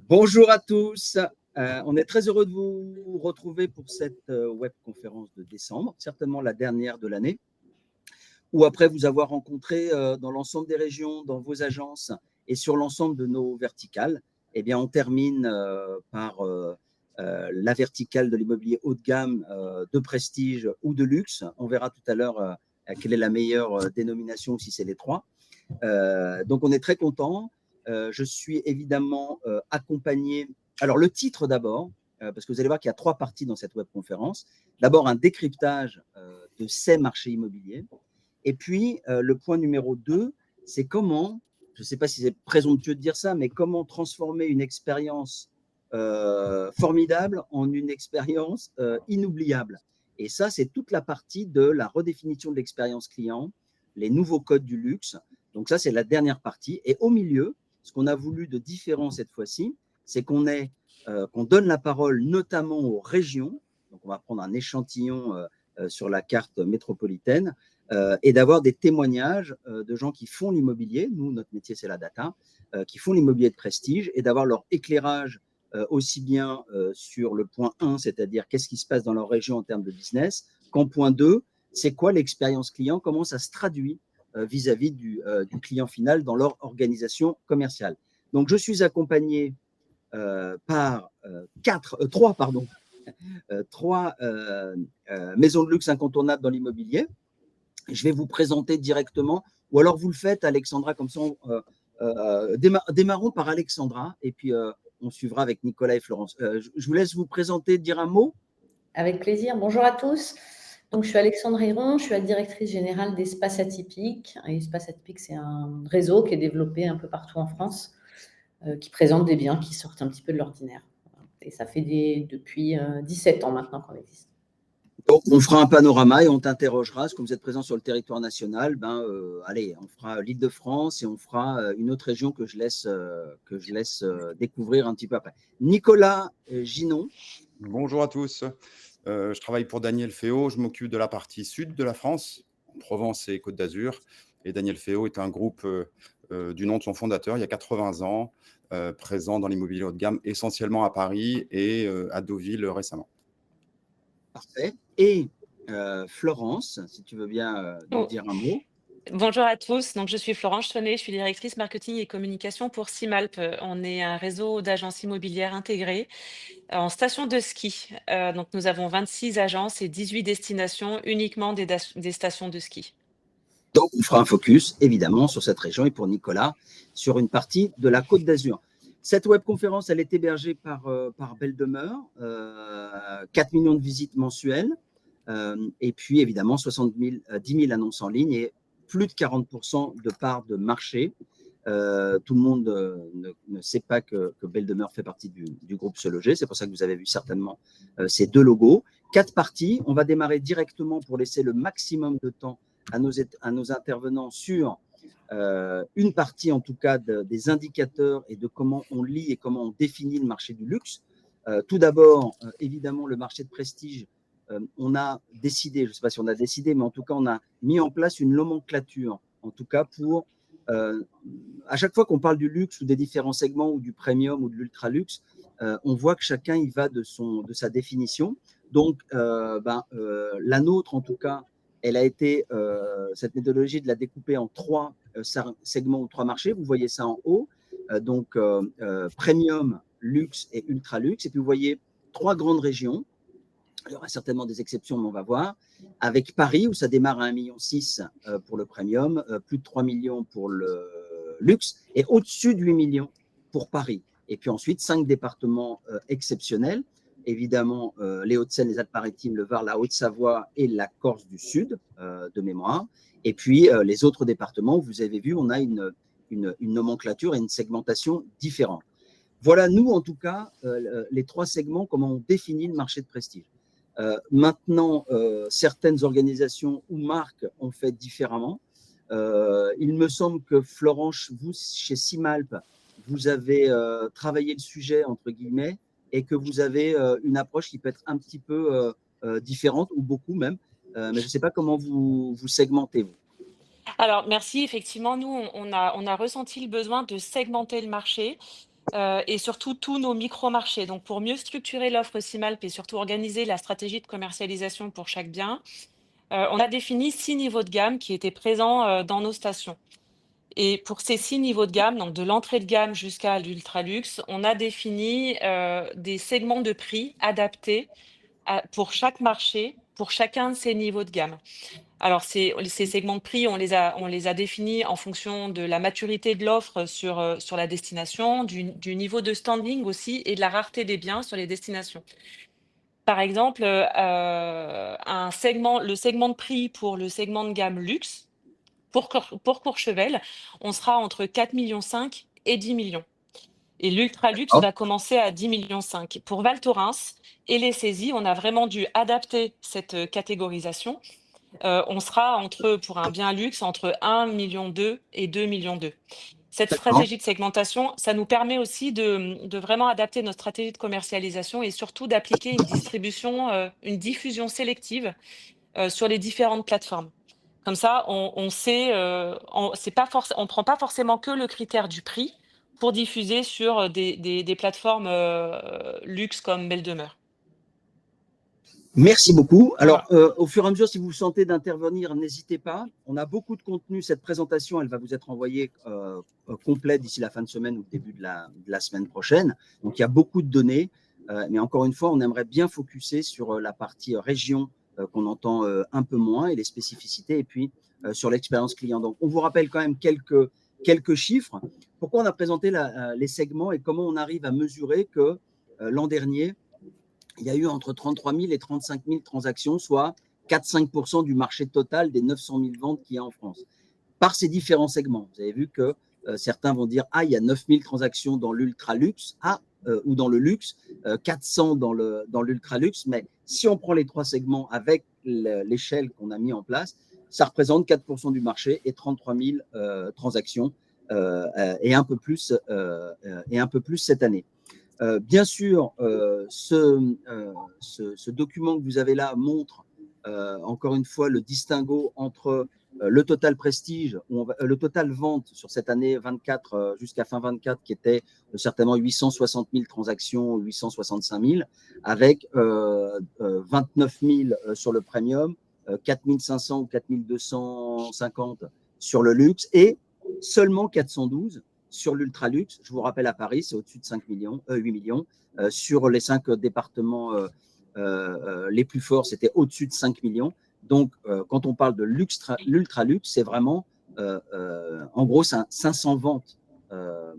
Bonjour à tous. On est très heureux de vous retrouver pour cette webconférence de décembre, certainement la dernière de l'année, où après vous avoir rencontré dans l'ensemble des régions, dans vos agences et sur l'ensemble de nos verticales, eh bien, on termine par la verticale de l'immobilier haut de gamme, de prestige ou de luxe. On verra tout à l'heure quelle est la meilleure dénomination ou si c'est les trois. Donc, on est très content. Je suis évidemment accompagné. Alors, le titre d'abord, parce que vous allez voir qu'il y a trois parties dans cette webconférence. D'abord, un décryptage de ces marchés immobiliers. Et puis, le point numéro 2, c'est comment, je ne sais pas si c'est présomptueux de dire ça, mais comment transformer une expérience formidable en une expérience inoubliable. Et ça, c'est toute la partie de la redéfinition de l'expérience client, les nouveaux codes du luxe. Donc ça, c'est la dernière partie. Et au milieu, ce qu'on a voulu de différent cette fois-ci, c'est qu'on donne la parole notamment aux régions. Donc on va prendre un échantillon sur la carte métropolitaine et d'avoir des témoignages de gens qui font l'immobilier. Nous, notre métier, c'est la data, qui font l'immobilier de prestige et d'avoir leur éclairage aussi bien sur le point 1, c'est-à-dire qu'est-ce qui se passe dans leur région en termes de business, qu'en point 2, c'est quoi l'expérience client, comment ça se traduit vis-à-vis du client final dans leur organisation commerciale. Donc, je suis accompagné par trois maisons de luxe incontournables dans l'immobilier. Je vais vous présenter directement, ou alors vous le faites, Alexandra, comme ça, démarrons par Alexandra, et puis on suivra avec Nicolas et Florence. Je vous laisse vous présenter, dire un mot. Avec plaisir. Bonjour à tous. Donc, je suis Alexandre Héron, je suis la directrice générale d'Espace Atypique. Et Espace Atypique, c'est un réseau qui est développé un peu partout en France, qui présente des biens qui sortent un petit peu de l'ordinaire. Et ça fait depuis 17 ans maintenant qu'on existe. Donc, on fera un panorama et on t'interrogera. Parce que vous êtes présent sur le territoire national, allez, on fera l'Île-de-France et on fera une autre région que je laisse découvrir un petit peu après. Nicolas Ginon. Bonjour à tous. Je travaille pour Daniel Féo. Je m'occupe de la partie sud de la France, Provence et Côte d'Azur. Et Daniel Féo est un groupe du nom de son fondateur, il y a 80 ans, présent dans l'immobilier haut de gamme, essentiellement à Paris et à Deauville récemment. Parfait. Et Florence, si tu veux bien nous dire un mot. Bonjour à tous, donc je suis Florence Chonnet, je suis directrice marketing et communication pour Simalp. On est un réseau d'agences immobilières intégrées en station de ski. Donc nous avons 26 agences et 18 destinations, uniquement des stations de ski. Donc on fera un focus évidemment sur cette région et pour Nicolas sur une partie de la Côte d'Azur. Cette webconférence, elle est hébergée par Belle Demeure, 4 millions de visites mensuelles et puis évidemment 10 000 annonces en ligne et plus de 40% de parts de marché. Tout le monde ne sait pas que Belle Demeure fait partie du groupe Se Loger. C'est pour ça que vous avez vu certainement ces deux logos. 4 parties. On va démarrer directement pour laisser le maximum de temps à nos intervenants sur une partie, en tout cas, des indicateurs et de comment on lit et comment on définit le marché du luxe. Tout d'abord, évidemment, le marché de prestige. On a décidé, je ne sais pas si on a décidé, mais en tout cas, on a mis en place une nomenclature, en tout cas pour à chaque fois qu'on parle du luxe ou des différents segments ou du premium ou de l'ultra luxe, on voit que chacun y va de sa définition. Donc, la nôtre, en tout cas, elle a été, cette méthodologie de la découper en 3 segments ou 3 marchés. Vous voyez ça en haut. Donc, premium, luxe et ultra luxe. Et puis, vous voyez 3 grandes régions. Il y aura certainement des exceptions, mais on va voir. Avec Paris, où ça démarre à 1,6 million pour le premium, plus de 3 millions pour le luxe, et au-dessus de 8 millions pour Paris. Et puis ensuite, 5 départements exceptionnels. Évidemment, les Hauts-de-Seine, les Alpes-Maritimes, le Var, la Haute-Savoie et la Corse du Sud, de mémoire. Et puis, les autres départements, vous avez vu, on a une nomenclature et une segmentation différente. Voilà, nous, en tout cas, les 3 segments, comment on définit le marché de prestige. Maintenant, certaines organisations ou marques ont fait différemment. Il me semble que Florence, vous, chez Simalp, vous avez travaillé le sujet, entre guillemets, et que vous avez une approche qui peut être un petit peu différente, ou beaucoup même. Mais je ne sais pas comment vous segmentez, vous. Alors, merci. Effectivement, nous, on a ressenti le besoin de segmenter le marché. et surtout tous nos micro-marchés. Donc, pour mieux structurer l'offre Simalp et surtout organiser la stratégie de commercialisation pour chaque bien, on a défini 6 niveaux de gamme qui étaient présents dans nos stations. Et pour ces 6 niveaux de gamme, donc de l'entrée de gamme jusqu'à l'ultra-luxe, on a défini des segments de prix adaptés pour chaque marché, pour chacun de ces niveaux de gamme. Alors, ces segments de prix, on les a définis en fonction de la maturité de l'offre sur la destination, du niveau de standing aussi et de la rareté des biens sur les destinations. Par exemple, le segment de prix pour le segment de gamme luxe, pour Courchevel, on sera entre 4,5 millions et 10 millions. Et l'ultra-luxe va commencer à 10,5 millions. Pour Val Thorens et les saisies, on a vraiment dû adapter cette catégorisation. On sera pour un bien luxe, entre 1,2 million et 2,2 millions. Cette stratégie de segmentation, ça nous permet aussi de vraiment adapter notre stratégie de commercialisation et surtout d'appliquer une diffusion sélective sur les différentes plateformes. Comme ça, on sait, on ne prend pas forcément que le critère du prix pour diffuser sur des plateformes luxe comme Belle Demeure. Merci beaucoup. Alors, Voilà. au fur et à mesure, si vous sentez d'intervenir, n'hésitez pas. On a beaucoup de contenu. Cette présentation, elle va vous être envoyée complète d'ici la fin de semaine ou le début de la semaine prochaine. Donc, il y a beaucoup de données. Mais encore une fois, on aimerait bien focuser sur la partie région qu'on entend un peu moins et les spécificités, et puis sur l'expérience client. Donc, on vous rappelle quand même quelques chiffres. Pourquoi on a présenté les segments et comment on arrive à mesurer que l'an dernier, il y a eu entre 33 000 et 35 000 transactions, soit 4-5% du marché total des 900 000 ventes qu'il y a en France. Par ces différents segments, vous avez vu que certains vont dire « Ah, il y a 9 000 transactions dans l'ultra-luxe, ou dans le luxe, 400 dans l'ultra-luxe. » Mais si on prend les trois segments avec l'échelle qu'on a mis en place, ça représente 4% du marché et 33 000 transactions et un peu plus cette année. Bien sûr, ce document que vous avez là montre encore une fois le distinguo entre le total prestige, le total vente sur cette année 24 jusqu'à fin 24 qui était certainement 860 000 transactions, 865 000, avec 29 000 sur le premium, 4 500 ou 4 250 sur le luxe et seulement 412 sur l'ultra-luxe. Je vous rappelle, à Paris, c'est au-dessus de 8 millions. Sur les 5 départements les plus forts, c'était au-dessus de 5 millions. Donc, quand on parle de l'ultra-luxe, c'est vraiment, en gros, 500 ventes, ce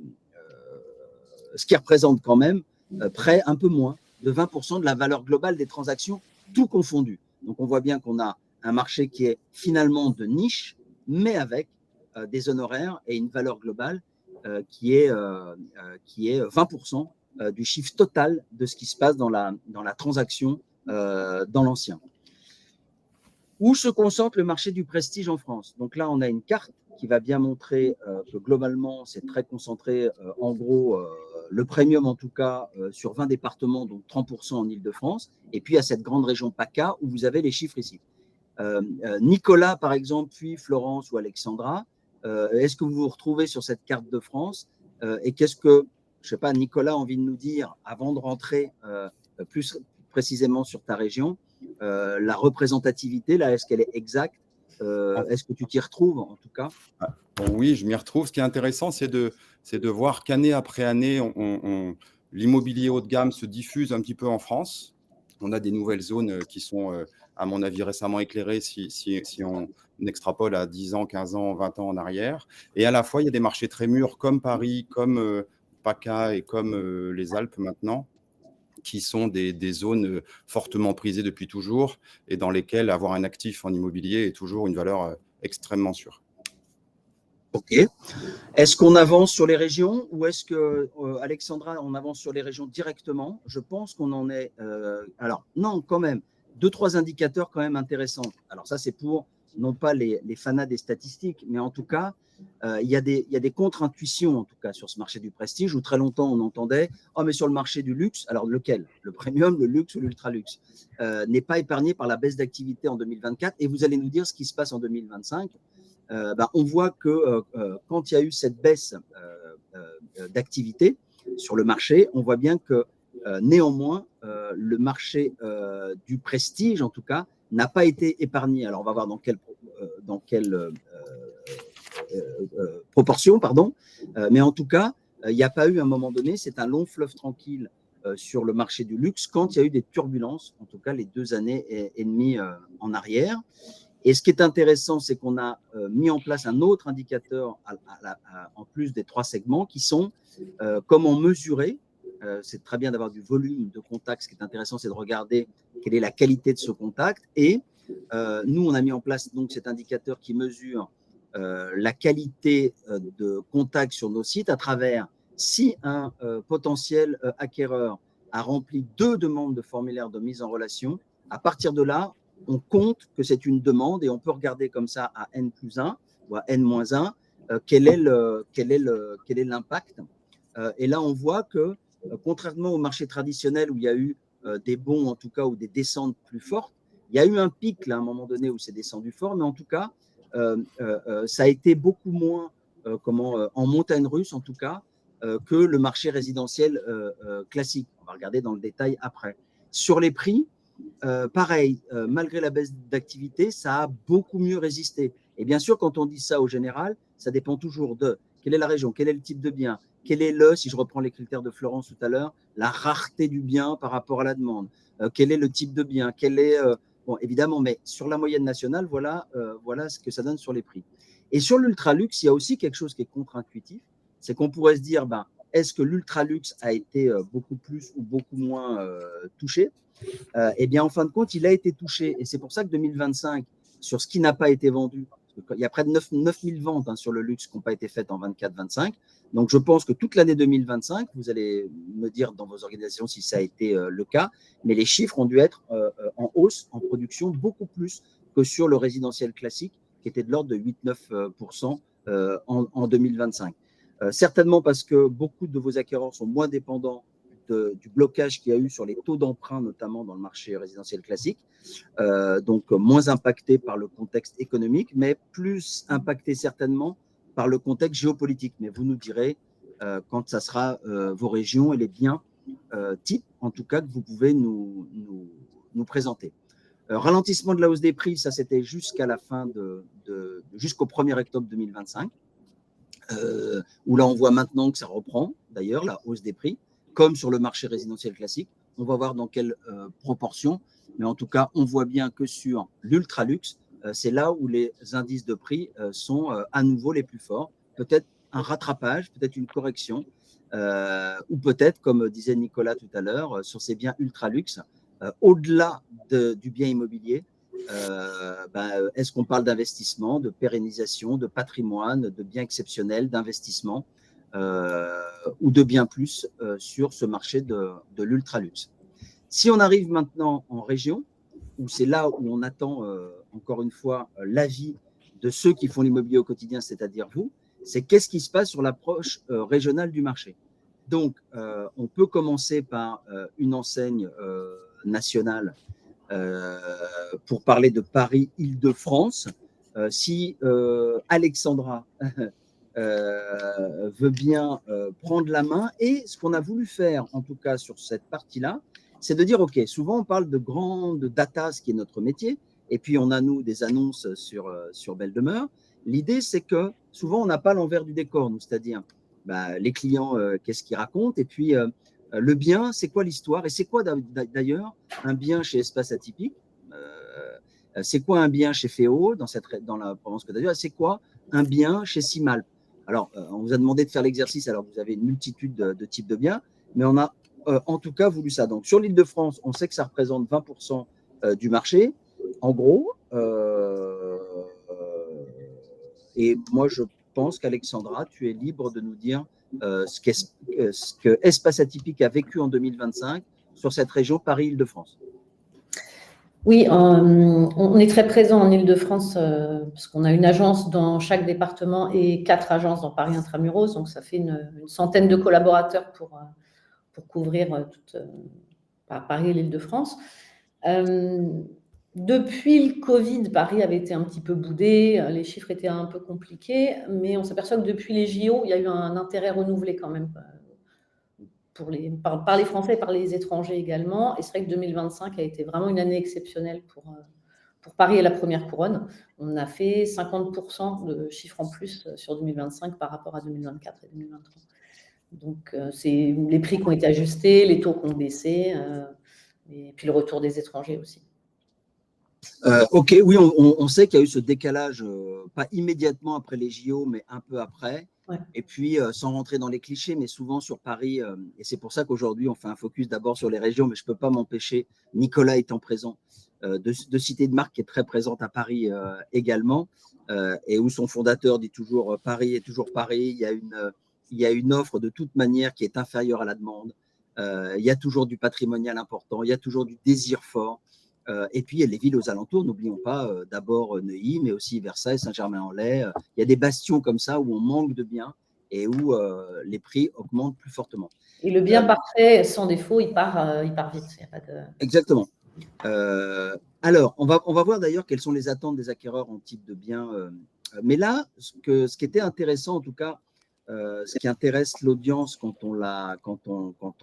qui représente quand même près un peu moins de 20% de la valeur globale des transactions, tout confondu. Donc, on voit bien qu'on a un marché qui est finalement de niche, mais avec des honoraires et une valeur globale qui est 20% du chiffre total de ce qui se passe dans la transaction dans l'ancien. Où se concentre le marché du prestige en France? Donc là, on a une carte qui va bien montrer que globalement, c'est très concentré, en gros, le premium en tout cas, sur 20 départements, donc 30% en Île-de-France, et puis à cette grande région PACA où vous avez les chiffres ici. Nicolas, par exemple, puis Florence ou Alexandra, est-ce que vous vous retrouvez sur cette carte de France et qu'est-ce que, je ne sais pas, Nicolas a envie de nous dire, avant de rentrer plus précisément sur ta région, la représentativité, là, est-ce qu'elle est exacte? Est-ce que tu t'y retrouves, en tout cas? Oui, je m'y retrouve. Ce qui est intéressant, c'est de voir qu'année après année, l'immobilier haut de gamme se diffuse un petit peu en France. On a des nouvelles zones qui sont, à mon avis, récemment éclairées si on extrapole à 10 ans, 15 ans, 20 ans en arrière. Et à la fois, il y a des marchés très mûrs comme Paris, comme PACA et comme les Alpes maintenant, qui sont des zones fortement prisées depuis toujours et dans lesquelles avoir un actif en immobilier est toujours une valeur extrêmement sûre. Ok. Est-ce qu'on avance sur les régions ou est-ce que, Alexandra, on avance sur les régions directement? Je pense qu'on en est… alors, non, quand même, 2-3 indicateurs quand même intéressants. Alors ça, c'est pour, non pas les fanas des statistiques, mais en tout cas, il y a des contre-intuitions, en tout cas, sur ce marché du prestige, où très longtemps, on entendait « Oh, mais sur le marché du luxe, alors lequel? Le premium, le luxe ou l'ultra-luxe n'est pas épargné par la baisse d'activité en 2024. » Et vous allez nous dire ce qui se passe en 2025. On voit que quand il y a eu cette baisse d'activité, sur le marché, on voit bien que néanmoins, le marché du prestige, en tout cas, n'a pas été épargné. Alors, on va voir dans quelle proportion, pardon. Mais en tout cas, il n'y a pas eu à un moment donné, c'est un long fleuve tranquille sur le marché du luxe quand il y a eu des turbulences, en tout cas les 2 années et demie en arrière. Et ce qui est intéressant, c'est qu'on a mis en place un autre indicateur en plus des 3 segments qui sont comment mesurer. C'est très bien d'avoir du volume de contact. Ce qui est intéressant, c'est de regarder quelle est la qualité de ce contact. Et nous, on a mis en place donc cet indicateur qui mesure la qualité de contact sur nos sites à travers si un potentiel acquéreur a rempli 2 demandes de formulaire de mise en relation. À partir de là, on compte que c'est une demande et on peut regarder comme ça à N+1 ou à N-1 quel est l'impact. Et là, on voit que contrairement au marché traditionnel où il y a eu des bonds en tout cas ou des descentes plus fortes, il y a eu un pic là, à un moment donné où c'est descendu fort, mais en tout cas, ça a été beaucoup moins en montagne russe en tout cas que le marché résidentiel classique. On va regarder dans le détail après. Sur les prix, pareil, malgré la baisse d'activité, ça a beaucoup mieux résisté. Et bien sûr, quand on dit ça au général, ça dépend toujours de quelle est la région, quel est le type de bien, quel est si je reprends les critères de Florence tout à l'heure, la rareté du bien par rapport à la demande, quel est le type de bien, bon, évidemment, mais sur la moyenne nationale, voilà ce que ça donne sur les prix. Et sur l'ultra-luxe, il y a aussi quelque chose qui est contre-intuitif, c'est qu'on pourrait se dire, est-ce que l'ultra-luxe a été beaucoup plus ou beaucoup moins touché ? Eh bien, en fin de compte, il a été touché. Et c'est pour ça que 2025, sur ce qui n'a pas été vendu, il y a près de 9000 ventes sur le luxe qui n'ont pas été faites en 24-25. Donc, je pense que toute l'année 2025, vous allez me dire dans vos organisations si ça a été le cas, mais les chiffres ont dû être en hausse, en production, beaucoup plus que sur le résidentiel classique, qui était de l'ordre de 8-9% en 2025. Certainement parce que beaucoup de vos acquéreurs sont moins dépendants du blocage qu'il y a eu sur les taux d'emprunt, notamment dans le marché résidentiel classique, donc moins impacté par le contexte économique, mais plus impacté certainement par le contexte géopolitique. Mais vous nous direz quand ça sera vos régions et les biens types, en tout cas, que vous pouvez nous présenter. Ralentissement de la hausse des prix, ça c'était jusqu'à la fin jusqu'au 1er octobre 2025, où là on voit maintenant que ça reprend, d'ailleurs, la hausse des prix, comme sur le marché résidentiel classique. On va voir dans quelle proportion, mais en tout cas, on voit bien que sur l'ultra-luxe, c'est là où les indices de prix sont à nouveau les plus forts. Peut-être un rattrapage, peut-être une correction, ou peut-être, comme disait Nicolas tout à l'heure, sur ces biens ultra-luxe, au-delà du bien immobilier, est-ce qu'on parle d'investissement, de pérennisation, de patrimoine, de biens exceptionnels, d'investissement ou de bien plus sur ce marché de l'ultra-luxe. Si on arrive maintenant en région, où c'est là où on attend encore une fois l'avis de ceux qui font l'immobilier au quotidien, c'est-à-dire vous, c'est qu'est-ce qui se passe sur l'approche régionale du marché. Donc, on peut commencer par une enseigne nationale pour parler de Paris-Île-de-France. Si Alexandra veut bien prendre la main. Et ce qu'on a voulu faire, en tout cas sur cette partie-là, c'est de dire, OK, souvent on parle de grande data, ce qui est notre métier, et puis on a, nous, des annonces sur Belle Demeure. L'idée, c'est que souvent, on n'a pas l'envers du décor, nous, c'est-à-dire les clients, qu'est-ce qu'ils racontent, et puis le bien, c'est quoi l'histoire, et c'est quoi d'ailleurs un bien chez Espace Atypique, c'est quoi un bien chez Féo, dans la Provence Côte d'Azur, et c'est quoi un bien chez Simalp. Alors, on vous a demandé de faire l'exercice, alors vous avez une multitude de types de biens, mais on a en tout cas voulu ça. Donc, sur l'Île-de-France, on sait que ça représente 20% du marché, en gros. Et moi, je pense qu'Alexandra, tu es libre de nous dire ce que Espace Atypique a vécu en 2025 sur cette région Paris-Île-de-France. Oui, on est très présent en Île-de-France parce qu'on a une agence dans chaque département et 4 agences dans Paris Intramuros, donc ça fait une centaine de collaborateurs pour couvrir toute Paris et l'Île-de-France. Depuis le Covid, Paris avait été un petit peu boudé, les chiffres étaient un peu compliqués, mais on s'aperçoit que depuis les JO, il y a eu un intérêt renouvelé quand même par les Français et par les étrangers également. Et c'est vrai que 2025 a été vraiment une année exceptionnelle pour Paris et la première couronne. On a fait 50% de chiffres en plus sur 2025 par rapport à 2024 et 2023. Donc, c'est les prix qui ont été ajustés, les taux qui ont baissé, et puis le retour des étrangers aussi. Ok, oui, on sait qu'il y a eu ce décalage, pas immédiatement après les JO, mais un peu après. Ouais. Et puis, sans rentrer dans les clichés, mais souvent sur Paris, et c'est pour ça qu'aujourd'hui, on fait un focus d'abord sur les régions, mais je ne peux pas m'empêcher, Nicolas étant présent, de citer une marque qui est très présente à Paris également, et où son fondateur dit toujours Paris est toujours Paris. Il y a une offre de toute manière qui est inférieure à la demande. Il y a toujours du patrimonial important, il y a toujours du désir fort. Et puis, il y a les villes aux alentours, n'oublions pas d'abord Neuilly, mais aussi Versailles, Saint-Germain-en-Laye. Il y a des bastions comme ça où on manque de biens et où les prix augmentent plus fortement. Et le bien parfait, sans défaut, il part vite. Il y a pas de... Exactement. Alors, on va voir d'ailleurs quelles sont les attentes des acquéreurs en type de biens. Mais là, ce qui était intéressant, en tout cas, ce qui intéresse l'audience quand on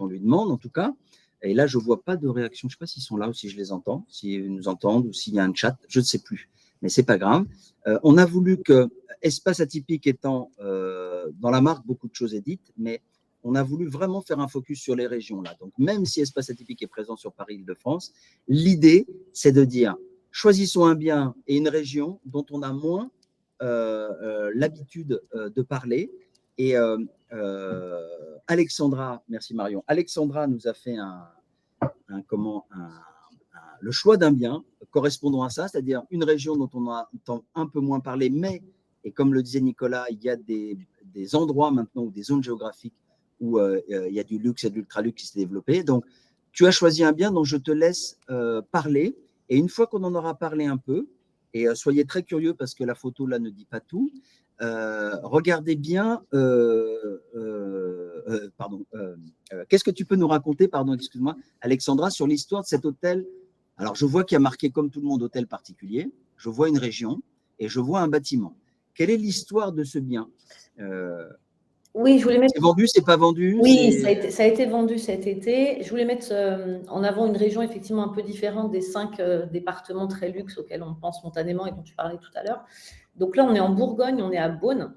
lui demande, en tout cas, et là, je ne vois pas de réaction. Je ne sais pas s'ils sont là ou si je les entends, s'ils nous entendent ou s'il y a un chat. Je ne sais plus, mais ce n'est pas grave. On a voulu que Espace Atypique étant dans la marque, beaucoup de choses est dites, mais on a voulu vraiment faire un focus sur les régions là. Donc, même si Espace Atypique est présent sur Paris-Île-de-France, l'idée, c'est de dire choisissons un bien et une région dont on a moins l'habitude de parler. Et Alexandra, merci Marion. Alexandra nous a fait le choix d'un bien correspondant à ça, c'est-à-dire une région dont on entend un peu moins parler, mais, et comme le disait Nicolas, il y a des endroits maintenant ou des zones géographiques où il y a du luxe et de l'ultra-luxe qui s'est développé. Donc, tu as choisi un bien dont je te laisse parler. Et une fois qu'on en aura parlé un peu, et soyez très curieux parce que la photo là ne dit pas tout, regardez bien, qu'est-ce que tu peux nous raconter, excuse-moi, Alexandra, sur l'histoire de cet hôtel? Alors, je vois qu'il y a marqué comme tout le monde hôtel particulier, je vois une région et je vois un bâtiment. Quelle est l'histoire de ce bien? Oui, je voulais mettre. C'est vendu, c'est pas vendu? Oui, ça a été vendu cet été. Je voulais mettre en avant une région effectivement un peu différente des 5 départements très luxe auxquels on pense spontanément et dont tu parlais tout à l'heure. Donc là, on est en Bourgogne, on est à Beaune.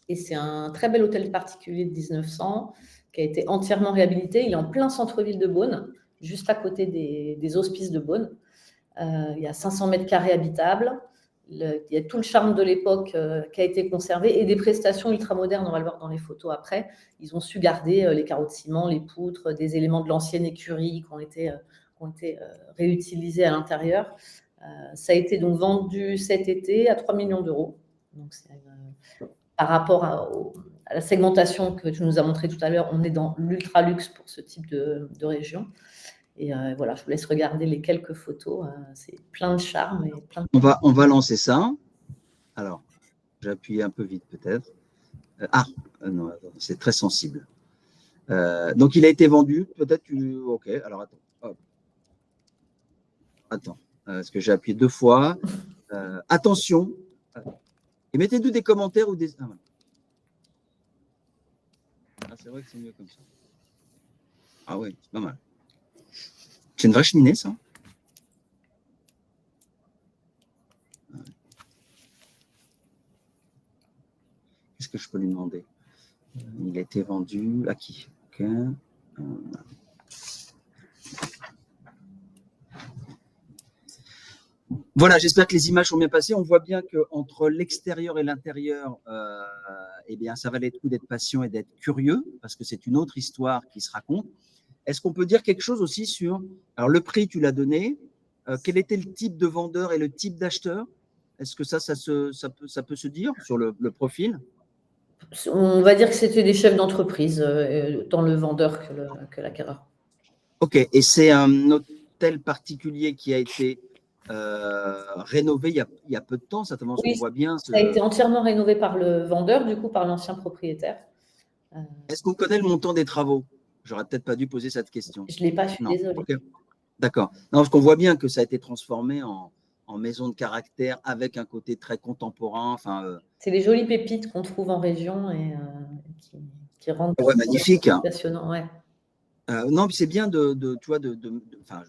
Et c'est un très bel hôtel particulier de 1900 qui a été entièrement réhabilité. Il est en plein centre-ville de Beaune, juste à côté des hospices de Beaune. Il y a 500 mètres carrés habitables. Il y a tout le charme de l'époque qui a été conservé et des prestations ultramodernes, on va le voir dans les photos après. Ils ont su garder les carreaux de ciment, les poutres, des éléments de l'ancienne écurie qui ont été réutilisés à l'intérieur. Ça a été donc vendu cet été à 3 millions d'euros. Donc, par rapport à la segmentation que tu nous as montrée tout à l'heure, on est dans l'ultra-luxe pour ce type de région. Et voilà, je vous laisse regarder les quelques photos. C'est plein de charme. Et plein de... On va lancer ça. Alors, j'ai appuyé un peu vite peut-être. Non, c'est très sensible. Donc, il a été vendu. Peut-être ok, alors attends. Hop. Attends, parce que j'ai appuyé 2 fois. Attention. Et mettez-nous des commentaires ou des... c'est vrai que c'est mieux comme ça. Ah oui, c'est pas mal. C'est une vraie cheminée, ça? Qu'est-ce que je peux lui demander? Il a été vendu à qui? Okay. Voilà, j'espère que les images sont bien passées. On voit bien qu'entre l'extérieur et l'intérieur, eh bien, ça valait le coup d'être patient et d'être curieux, parce que c'est une autre histoire qui se raconte. Est-ce qu'on peut dire quelque chose aussi sur… Alors, le prix, tu l'as donné. Quel était le type de vendeur et le type d'acheteur? Est-ce que ça peut se dire sur le profil? On va dire que c'était des chefs d'entreprise, tant le vendeur que l'acquéreur. Ok, et c'est un hôtel particulier qui a été rénové il y a peu de temps, certainement, ce qu'on voit bien. Ça a été entièrement rénové par le vendeur, du coup, par l'ancien propriétaire. Est-ce qu'on connaît le montant des travaux? J'aurais peut-être pas dû poser cette question. Je ne l'ai pas, je suis désolée. Okay. D'accord. Non, parce qu'on voit bien que ça a été transformé en maison de caractère avec un côté très contemporain. C'est les jolies pépites qu'on trouve en région et qui rendent magnifique. passionnant. Ouais. Non, c'est bien tu vois, enfin,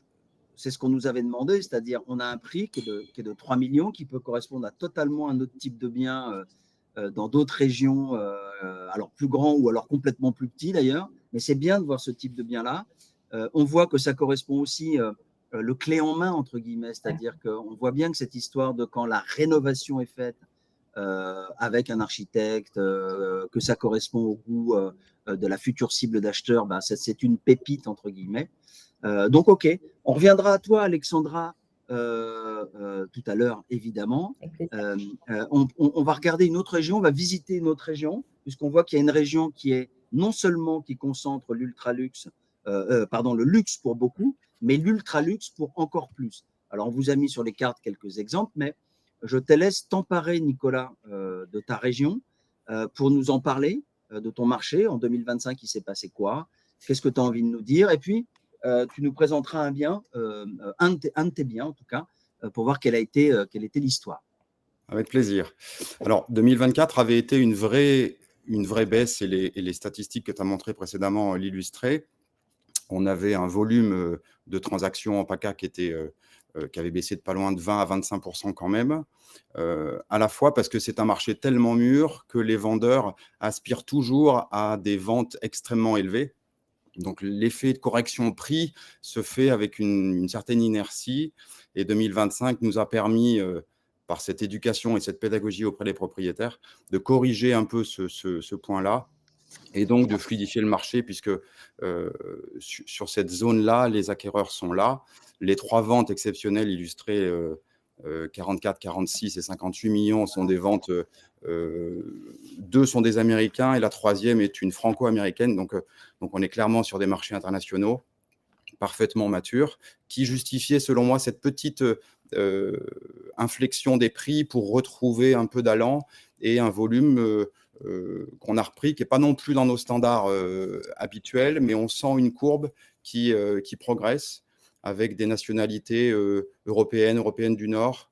c'est ce qu'on nous avait demandé, c'est-à-dire on a un prix qui est de 3 millions, qui peut correspondre à totalement un autre type de bien dans d'autres régions, alors plus grands ou alors complètement plus petits d'ailleurs, mais c'est bien de voir ce type de bien-là. On voit que ça correspond aussi le clé en main, entre guillemets, c'est-à-dire qu'on voit bien que cette histoire de quand la rénovation est faite avec un architecte, que ça correspond au goût de la future cible d'acheteur, ben, c'est une pépite, entre guillemets. Donc, OK, on reviendra à toi, Alexandra, tout à l'heure, évidemment. On va regarder une autre région, on va visiter une autre région, puisqu'on voit qu'il y a une région qui est non seulement qui concentre l'ultra-luxe, pardon, le luxe pour beaucoup, mais l'ultra-luxe pour encore plus. Alors, on vous a mis sur les cartes quelques exemples, mais je te laisse t'emparer, Nicolas, de ta région pour nous en parler, de ton marché. En 2025, il s'est passé quoi? Qu'est-ce que tu as envie de nous dire? Et puis, tu nous présenteras un bien, un de tes biens en tout cas, pour voir quelle était l'histoire. Avec plaisir. Alors, 2024 avait été une vraie baisse et les statistiques que tu as montrées précédemment l'illustraient. On avait un volume de transactions en PACA qui avait baissé de pas loin de 20 à 25% quand même, à la fois parce que c'est un marché tellement mûr que les vendeurs aspirent toujours à des ventes extrêmement élevées. Donc, l'effet de correction prix se fait avec une certaine inertie et 2025 nous a permis, par cette éducation et cette pédagogie auprès des propriétaires, de corriger un peu ce point-là et donc de fluidifier le marché puisque sur cette zone-là, les acquéreurs sont là. Les 3 ventes exceptionnelles illustrées, 44, 46 et 58 millions sont des ventes, 2 sont des Américains et la 3e est une franco-américaine. Donc on est clairement sur des marchés internationaux parfaitement matures qui justifiaient selon moi cette petite inflexion des prix pour retrouver un peu d'allant et un volume qu'on a repris, qui n'est pas non plus dans nos standards habituels, mais on sent une courbe qui progresse avec des nationalités européennes du Nord,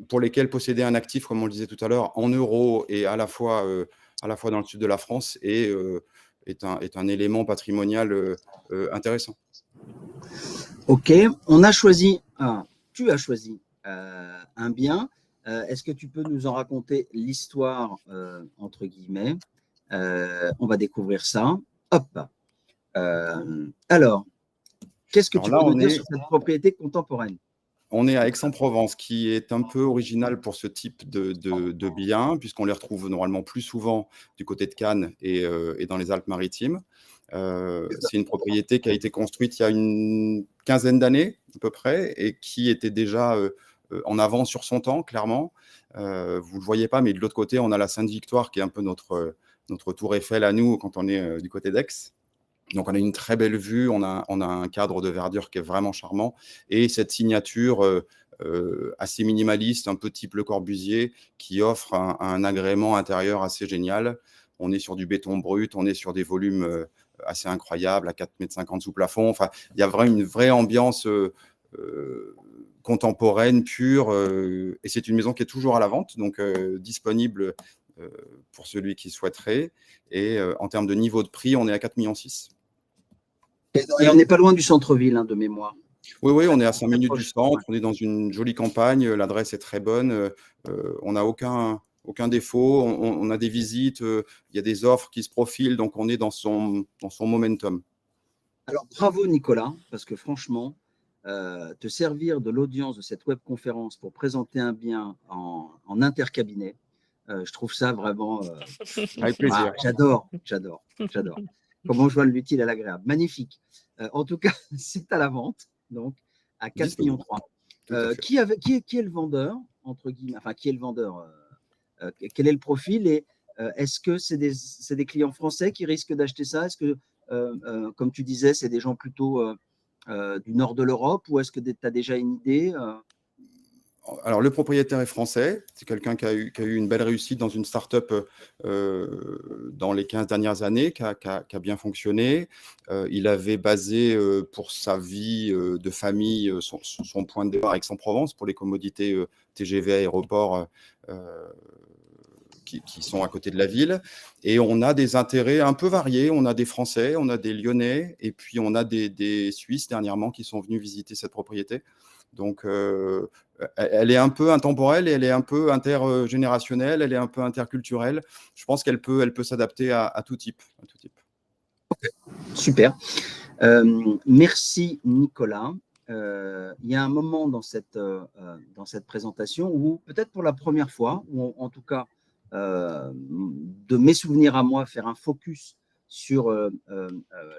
pour lesquelles posséder un actif, comme on le disait tout à l'heure, en euros et à la fois dans le sud de la France est un élément patrimonial intéressant. OK, on a choisi, tu as choisi un bien. Est-ce que tu peux nous en raconter l'histoire, entre guillemets? On va découvrir ça. Hop. Alors, qu'est-ce que tu peux nous dire sur cette propriété contemporaine? On est à Aix-en-Provence, qui est un peu original pour ce type de bien, puisqu'on les retrouve normalement plus souvent du côté de Cannes et dans les Alpes-Maritimes. C'est une propriété qui a été construite il y a une quinzaine d'années à peu près et qui était déjà en avance sur son temps, clairement. Vous ne le voyez pas, mais de l'autre côté, on a la Sainte-Victoire qui est un peu notre tour Eiffel à nous quand on est du côté d'Aix. Donc, on a une très belle vue, on a un cadre de verdure qui est vraiment charmant et cette signature assez minimaliste, un peu type Le Corbusier, qui offre un agrément intérieur assez génial. On est sur du béton brut, on est sur des volumes assez incroyables, à 4,50 m sous plafond. Enfin, il y a vraiment une vraie ambiance contemporaine, pure, et c'est une maison qui est toujours à la vente, donc disponible pour celui qui souhaiterait. Et en termes de niveau de prix, on est à 4,6 millions. Et on n'est pas loin du centre-ville, de mémoire. Oui, on est à 5 minutes du centre, on est dans une jolie campagne, l'adresse est très bonne, on n'a aucun défaut, on a des visites, il y a des offres qui se profilent, donc on est dans son momentum. Alors, bravo Nicolas, parce que franchement, te servir de l'audience de cette webconférence pour présenter un bien en intercabinet, je trouve ça vraiment… Avec plaisir. J'adore. Comment joindre l'utile à l'agréable. Magnifique. En tout cas, c'est à la vente, donc à 4,3 millions. Qui est le vendeur, entre guillemets, enfin, qui est le vendeur quel est le profil et est-ce que c'est des clients français qui risquent d'acheter ça? Est-ce que, comme tu disais, c'est des gens plutôt du nord de l'Europe ou est-ce que tu as déjà une idée Alors, le propriétaire est français. C'est quelqu'un qui a eu une belle réussite dans une start-up dans les 15 dernières années, qui a bien fonctionné. Il avait basé pour sa vie de famille son point de départ à Aix-en-Provence pour les commodités TGV, aéroport, qui sont à côté de la ville. Et on a des intérêts un peu variés. On a des Français, on a des Lyonnais, et puis on a des Suisses dernièrement qui sont venus visiter cette propriété. Donc, elle est un peu intemporelle et elle est un peu intergénérationnelle, elle est un peu interculturelle. Je pense qu'elle peut s'adapter à tout type. Super. Merci Nicolas. Il y a un moment dans cette présentation où peut-être pour la première fois, ou en tout cas de mes souvenirs à moi, faire un focus sur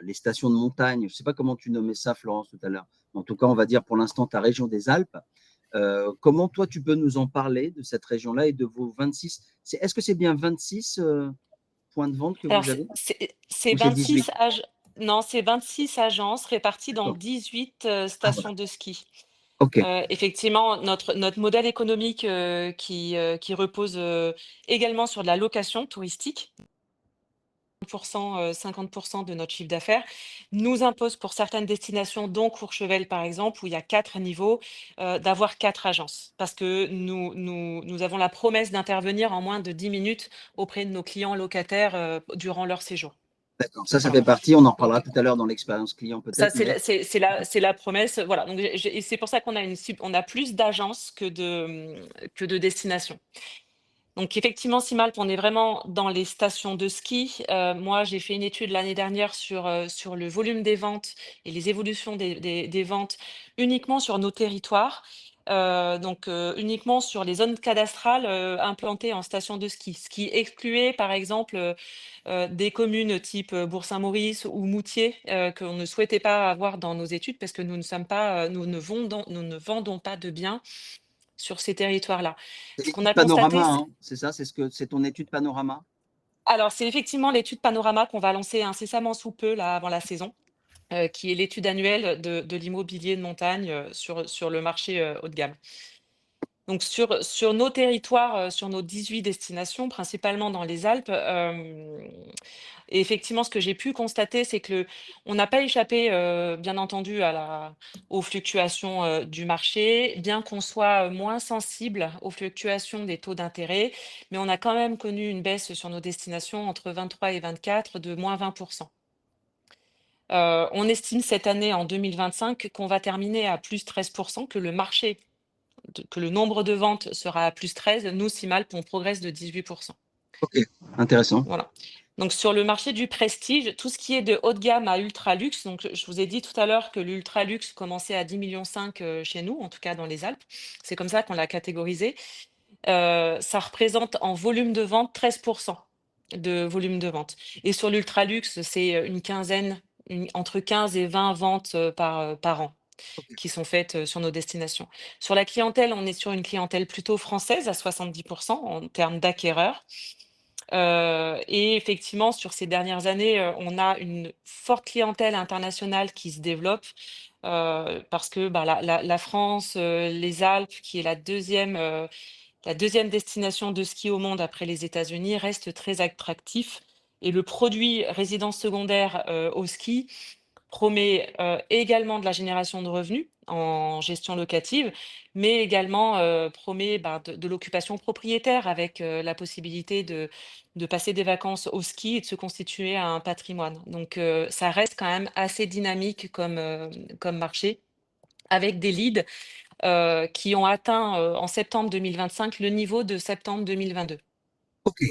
les stations de montagne. Je ne sais pas comment tu nommais ça, Florence, tout à l'heure. En tout cas, on va dire pour l'instant ta région des Alpes. Comment toi, tu peux nous en parler de cette région-là et de vos 26 Est-ce que c'est bien 26 points de vente que Alors, vous avez c'est ou c'est 18? 26 non, c'est 26 agences réparties dans 18 Ah, voilà. stations de ski. Ok. Effectivement, notre modèle économique qui repose également sur de la location touristique, 50% de notre chiffre d'affaires, nous impose pour certaines destinations, dont Courchevel par exemple, où il y a 4 niveaux, d'avoir 4 agences. Parce que nous avons la promesse d'intervenir en moins de 10 minutes auprès de nos clients locataires durant leur séjour. D'accord. Ça Voilà. fait partie, on en reparlera Donc, tout à l'heure dans l'expérience client ça, peut-être, c'est mais la promesse. Voilà. Donc, et c'est pour ça qu'on a on a plus d'agences que de destinations. Donc, effectivement, Simalp, on est vraiment dans les stations de ski. Moi, j'ai fait une étude l'année dernière sur le volume des ventes et les évolutions des ventes uniquement sur nos territoires. Donc, uniquement sur les zones cadastrales implantées en station de ski, ce qui excluait, par exemple, des communes type Bourg-Saint-Maurice ou Moutier qu'on ne souhaitait pas avoir dans nos études parce que nous ne sommes pas, nous ne vendons pas de biens sur ces territoires-là. c'est Ce qu'on l'étude a constaté, Panorama, hein, c'est ça, c'est ton étude Panorama. alors c'est effectivement l'étude Panorama qu'on va lancer incessamment sous peu, là, avant la saison, qui est l'étude annuelle de l'immobilier de montagne sur le marché haut de gamme. Donc sur nos territoires, sur nos 18 destinations, principalement dans les Alpes, et effectivement, ce que j'ai pu constater, c'est que on n'a pas échappé, bien entendu, aux fluctuations du marché, bien qu'on soit moins sensible aux fluctuations des taux d'intérêt, mais on a quand même connu une baisse sur nos destinations entre 23 et 24 de moins 20%. On estime cette année, en 2025, qu'on va terminer à plus 13%, que le marché, que le nombre de ventes sera à plus 13. Nous, Simalp, on progresse de 18%. Ok, intéressant. Voilà. Donc sur le marché du prestige, tout ce qui est de haut de gamme à ultra luxe, donc je vous ai dit tout à l'heure que l'ultra luxe commençait à 10,5 millions chez nous, en tout cas dans les Alpes. C'est comme ça qu'on l'a catégorisé. Ça représente en volume de vente 13% de volume de vente. Et sur l'ultra luxe, c'est une quinzaine, entre 15 et 20 ventes par an qui sont faites sur nos destinations. Sur la clientèle, on est sur une clientèle plutôt française à 70% en termes d'acquéreurs. Et effectivement, sur ces dernières années, on a une forte clientèle internationale qui se développe, parce que, bah, la France, les Alpes, qui est la deuxième destination de ski au monde après les États-Unis, reste très attractif et le produit résidence secondaire, au ski promet, également de la génération de revenus en gestion locative, mais également, promet, bah, de l'occupation propriétaire avec, la possibilité de passer des vacances au ski et de se constituer un patrimoine. Donc, ça reste quand même assez dynamique comme marché avec des leads, qui ont atteint, en septembre 2025 le niveau de septembre 2022. Ok,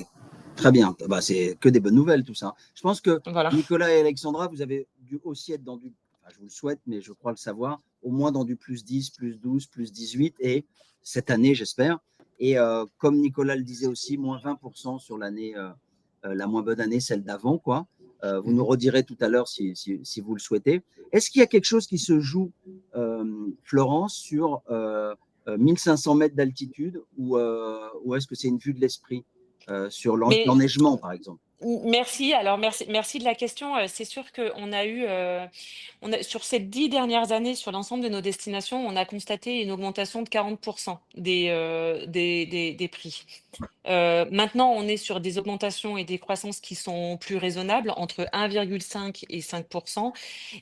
très bien. Bah, c'est que des bonnes nouvelles tout ça. Je pense que Voilà. Nicolas et Alexandra, vous avez dû aussi être dans du, enfin, je vous le souhaite, mais je crois le savoir, au moins dans du plus 10, plus 12, plus 18, et cette année, j'espère. Et comme Nicolas le disait aussi, moins 20% sur l'année, la moins bonne année, celle d'avant, quoi. Vous nous redirez tout à l'heure si vous le souhaitez. Est-ce qu'il y a quelque chose qui se joue, Florence, sur 1500 mètres d'altitude ou est-ce que c'est une vue de l'esprit sur Mais l'enneigement, par exemple? merci, alors merci de la question. C'est sûr qu'on a eu, sur ces 10 dernières années, sur l'ensemble de nos destinations, on a constaté une augmentation de 40% des prix. Maintenant, on est sur des augmentations et des croissances qui sont plus raisonnables, entre 1,5 et 5%.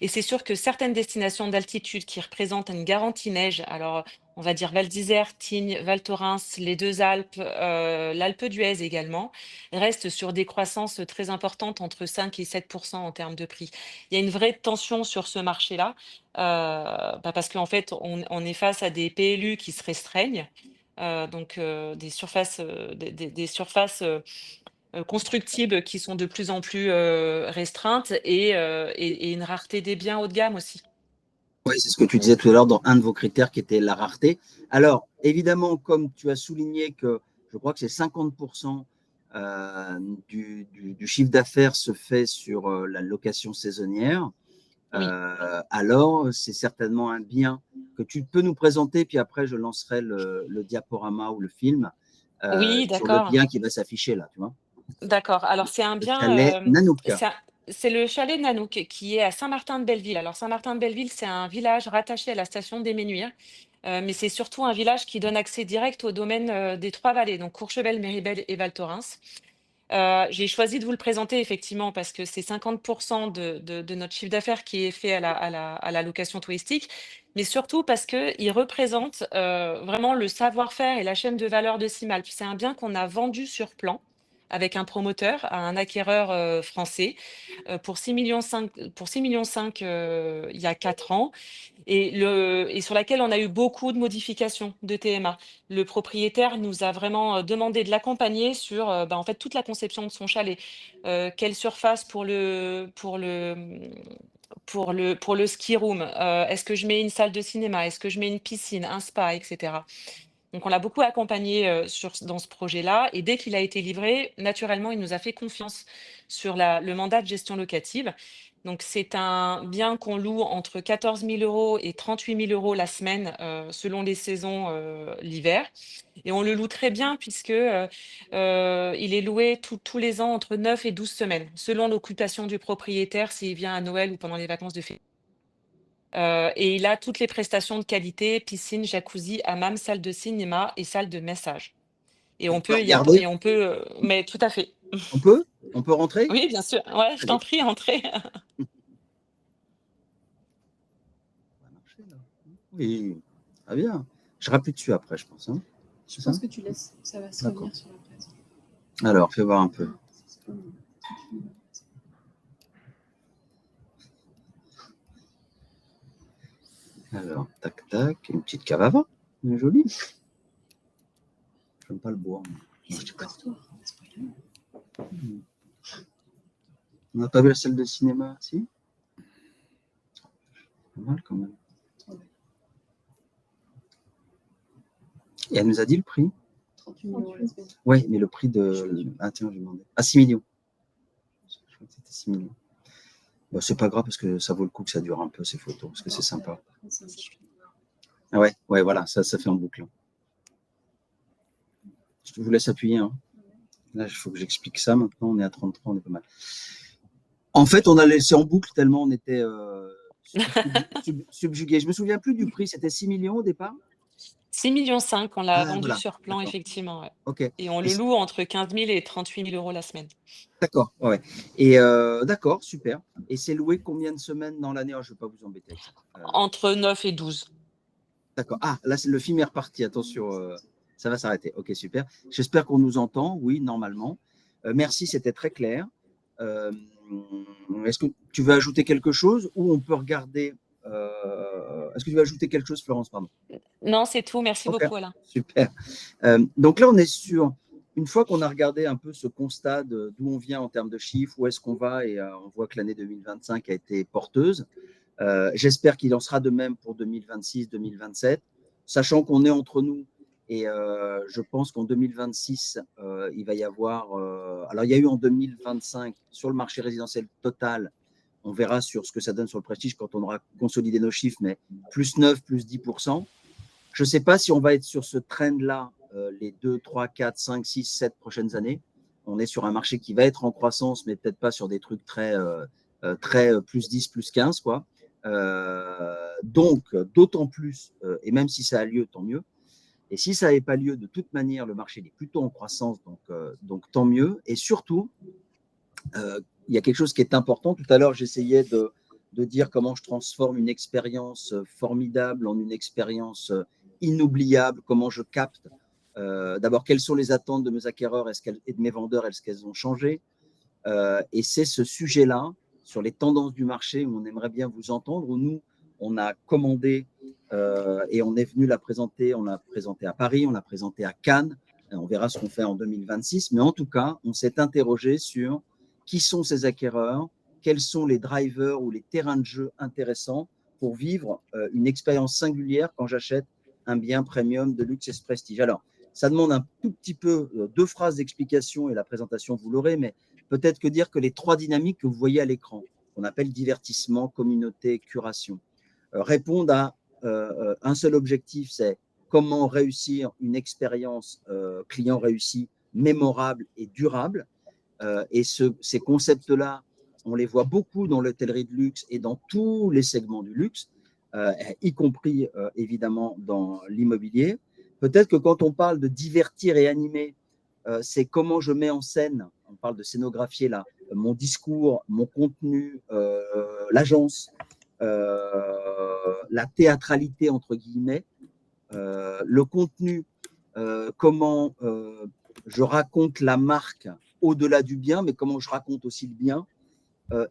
Et c'est sûr que certaines destinations d'altitude qui représentent une garantie neige, alors on va dire Val d'Isère, Tignes, Val Thorens, les deux Alpes, l'Alpe d'Huez également, restent sur des croissances très importantes, entre 5 et 7% en termes de prix. Il y a une vraie tension sur ce marché-là, parce qu'en fait, on est face à des PLU qui se restreignent, donc des surfaces, des surfaces constructibles qui sont de plus en plus restreintes et une rareté des biens haut de gamme aussi. Oui, c'est ce que tu disais tout à l'heure dans un de vos critères qui était la rareté. Alors, évidemment, comme tu as souligné que je crois que c'est 50% du chiffre d'affaires se fait sur la location saisonnière, Oui. alors c'est certainement un bien que tu peux nous présenter, puis après je lancerai le diaporama ou le film Oui, sur le d'accord. bien qui va s'afficher là, tu vois. D'accord. Alors, c'est un Le chalet bien, Nanook. c'est le chalet Nanook qui est à Saint-Martin-de-Belleville. Alors, Saint-Martin-de-Belleville, c'est un village rattaché à la station d'Éménuire, mais c'est surtout un village qui donne accès direct au domaine des Trois-Vallées, donc Courchevel, Méribel et Val Thorens. J'ai choisi de vous le présenter effectivement parce que c'est 50% de notre chiffre d'affaires qui est fait à la location touristique, mais surtout parce qu'il représente vraiment le savoir-faire et la chaîne de valeur de Simalp. C'est un bien qu'on a vendu sur plan avec un promoteur à un acquéreur français pour 6,5 millions il y a 4 ans et sur laquelle on a eu beaucoup de modifications de TMA. Le propriétaire nous a vraiment demandé de l'accompagner sur en fait, toute la conception de son chalet. Quelle surface pour le ski room? Est-ce que je mets une salle de cinéma? Est-ce que je mets une piscine, un spa, etc. Donc, on l'a beaucoup accompagné dans ce projet-là. Et dès qu'il a été livré, naturellement, il nous a fait confiance sur le mandat de gestion locative. Donc, c'est un bien qu'on loue entre 14 000 euros et 38 000 euros la semaine, selon les saisons l'hiver. Et on le loue très bien puisque il est loué tous les ans entre 9 et 12 semaines, selon l'occupation du propriétaire, s'il vient à Noël ou pendant les vacances de février. Et il a toutes les prestations de qualité, piscine, jacuzzi, hammam, salle de cinéma et salle de massage. Et On peut regarder? mais tout à fait. On peut? On peut rentrer? Oui, bien sûr. Ouais, je t'en Allez. prie, entrez. Ça va marcher, là. Oui, très bien. Je rappuie dessus après, je pense. Hein. Je pense que tu laisses, ça va se D'accord. revenir sur la presse. Alors, fais voir un peu. Alors, tac, tac, une petite cave à vin. Elle est jolie. J'aime pas le bois. Moi. Mais c'est du corridor, c'est pas grave. On n'a pas vu la salle de cinéma, si? Pas mal quand même. Et elle nous a dit le prix? 38 millions la semaine. Oui, mais le prix de. Ah, tiens, je demandais. Ah, 6 millions. Je crois que c'était 6 millions. Bon, c'est pas grave parce que ça vaut le coup que ça dure un peu ces photos, parce que c'est sympa. Ah ouais, ouais, voilà, ça fait en boucle. Je vous laisse appuyer. Hein. Là, il faut que j'explique ça maintenant. On est à 33, on est pas mal. En fait, on a laissé en boucle tellement on était subjugué. Je me souviens plus du prix. C'était 6 millions au départ? 6,5 millions, on l'a vendu voilà. sur plan, D'accord. effectivement. Ouais. Ok. Et on le loue entre 15 000 et 38 000 euros la semaine. D'accord. Ouais. Et d'accord, super. Et c'est loué combien de semaines dans l'année? Je ne vais pas vous embêter avec ça. Entre 9 et 12. D'accord. Ah, là, le film est reparti. Attention, ça va s'arrêter. Ok, super. J'espère qu'on nous entend. Oui, normalement. Merci, c'était très clair. Est-ce que tu veux ajouter quelque chose ou on peut regarder est-ce que tu veux ajouter quelque chose, Florence? Pardon. Non, c'est tout. Merci beaucoup, Alain. Super. Donc là, on est sur, une fois qu'on a regardé un peu ce constat d'où on vient en termes de chiffres, où est-ce qu'on va, et on voit que l'année 2025 a été porteuse. J'espère qu'il en sera de même pour 2026-2027, sachant qu'on est entre nous. Et je pense qu'en 2026, il va y avoir. Alors, il y a eu en 2025 sur le marché résidentiel total, on verra sur ce que ça donne sur le Prestige quand on aura consolidé nos chiffres, mais plus 9, plus 10%. Je ne sais pas si on va être sur ce trend-là les 2, 3, 4, 5, 6, 7 prochaines années. On est sur un marché qui va être en croissance, mais peut-être pas sur des trucs très plus 10, plus 15, quoi. Donc, d'autant plus, et même si ça a lieu, tant mieux. Et si ça n'avait pas lieu, de toute manière, le marché est plutôt en croissance, donc tant mieux. Et surtout, il y a quelque chose qui est important. Tout à l'heure, j'essayais de dire comment je transforme une expérience formidable en une expérience inoubliable, comment je capte d'abord quelles sont les attentes de mes acquéreurs et de mes vendeurs, est-ce qu'elles ont changé. Et c'est ce sujet-là, sur les tendances du marché, où on aimerait bien vous entendre, où nous, on a commandé et on est venu la présenter. On l'a présenté à Paris, on l'a présenté à Cannes. On verra ce qu'on fait en 2026. Mais en tout cas, on s'est interrogé sur qui sont ces acquéreurs, quels sont les drivers ou les terrains de jeu intéressants pour vivre une expérience singulière quand j'achète un bien premium de luxe et prestige. Alors, ça demande un tout petit peu 2 phrases d'explication et la présentation, vous l'aurez, mais peut-être que dire que les 3 dynamiques que vous voyez à l'écran, qu'on appelle divertissement, communauté, curation, répondent à un seul objectif, c'est comment réussir une expérience client réussie, mémorable et durable. Et ces concepts-là, on les voit beaucoup dans l'hôtellerie de luxe et dans tous les segments du luxe, y compris évidemment dans l'immobilier. Peut-être que quand on parle de divertir et animer, c'est comment je mets en scène, on parle de scénographier là, mon discours, mon contenu, l'agence, la théâtralité entre guillemets, le contenu, comment je raconte la marque au-delà du bien, mais comment je raconte aussi le bien.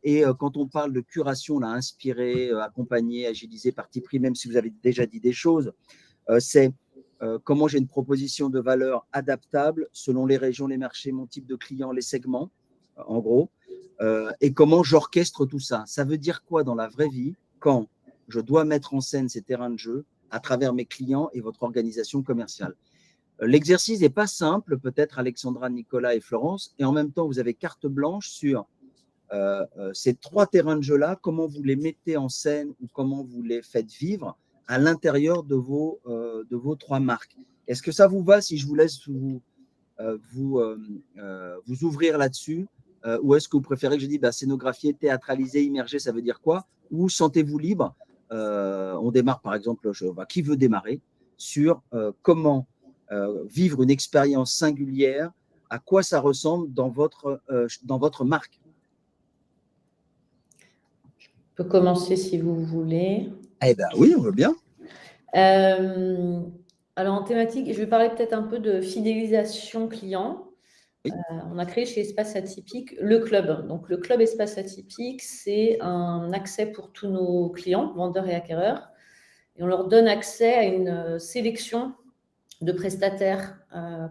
Et quand on parle de curation, là, inspiré, accompagné, agiliser, parti pris, même si vous avez déjà dit des choses, c'est comment j'ai une proposition de valeur adaptable selon les régions, les marchés, mon type de client, les segments, en gros, et comment j'orchestre tout ça. Ça veut dire quoi dans la vraie vie quand je dois mettre en scène ces terrains de jeu à travers mes clients et votre organisation commerciale. L'exercice n'est pas simple, peut-être Alexandra, Nicolas et Florence, et en même temps, vous avez carte blanche sur ces 3 terrains de jeu-là, comment vous les mettez en scène ou comment vous les faites vivre à l'intérieur de vos 3 marques. Est-ce que ça vous va si je vous laisse vous ouvrir là-dessus ou est-ce que vous préférez que je dise scénographier, théâtraliser, immerger, ça veut dire quoi? Ou sentez-vous libre? On démarre par exemple, qui veut démarrer sur comment vivre une expérience singulière, à quoi ça ressemble dans votre marque? Je peux commencer si vous voulez. Eh bien oui, on veut bien. Alors en thématique, je vais parler peut-être un peu de fidélisation client. Oui. On a créé chez Espace Atypique le club. Donc le club Espace Atypique, c'est un accès pour tous nos clients, vendeurs et acquéreurs. Et on leur donne accès à une sélection de prestataires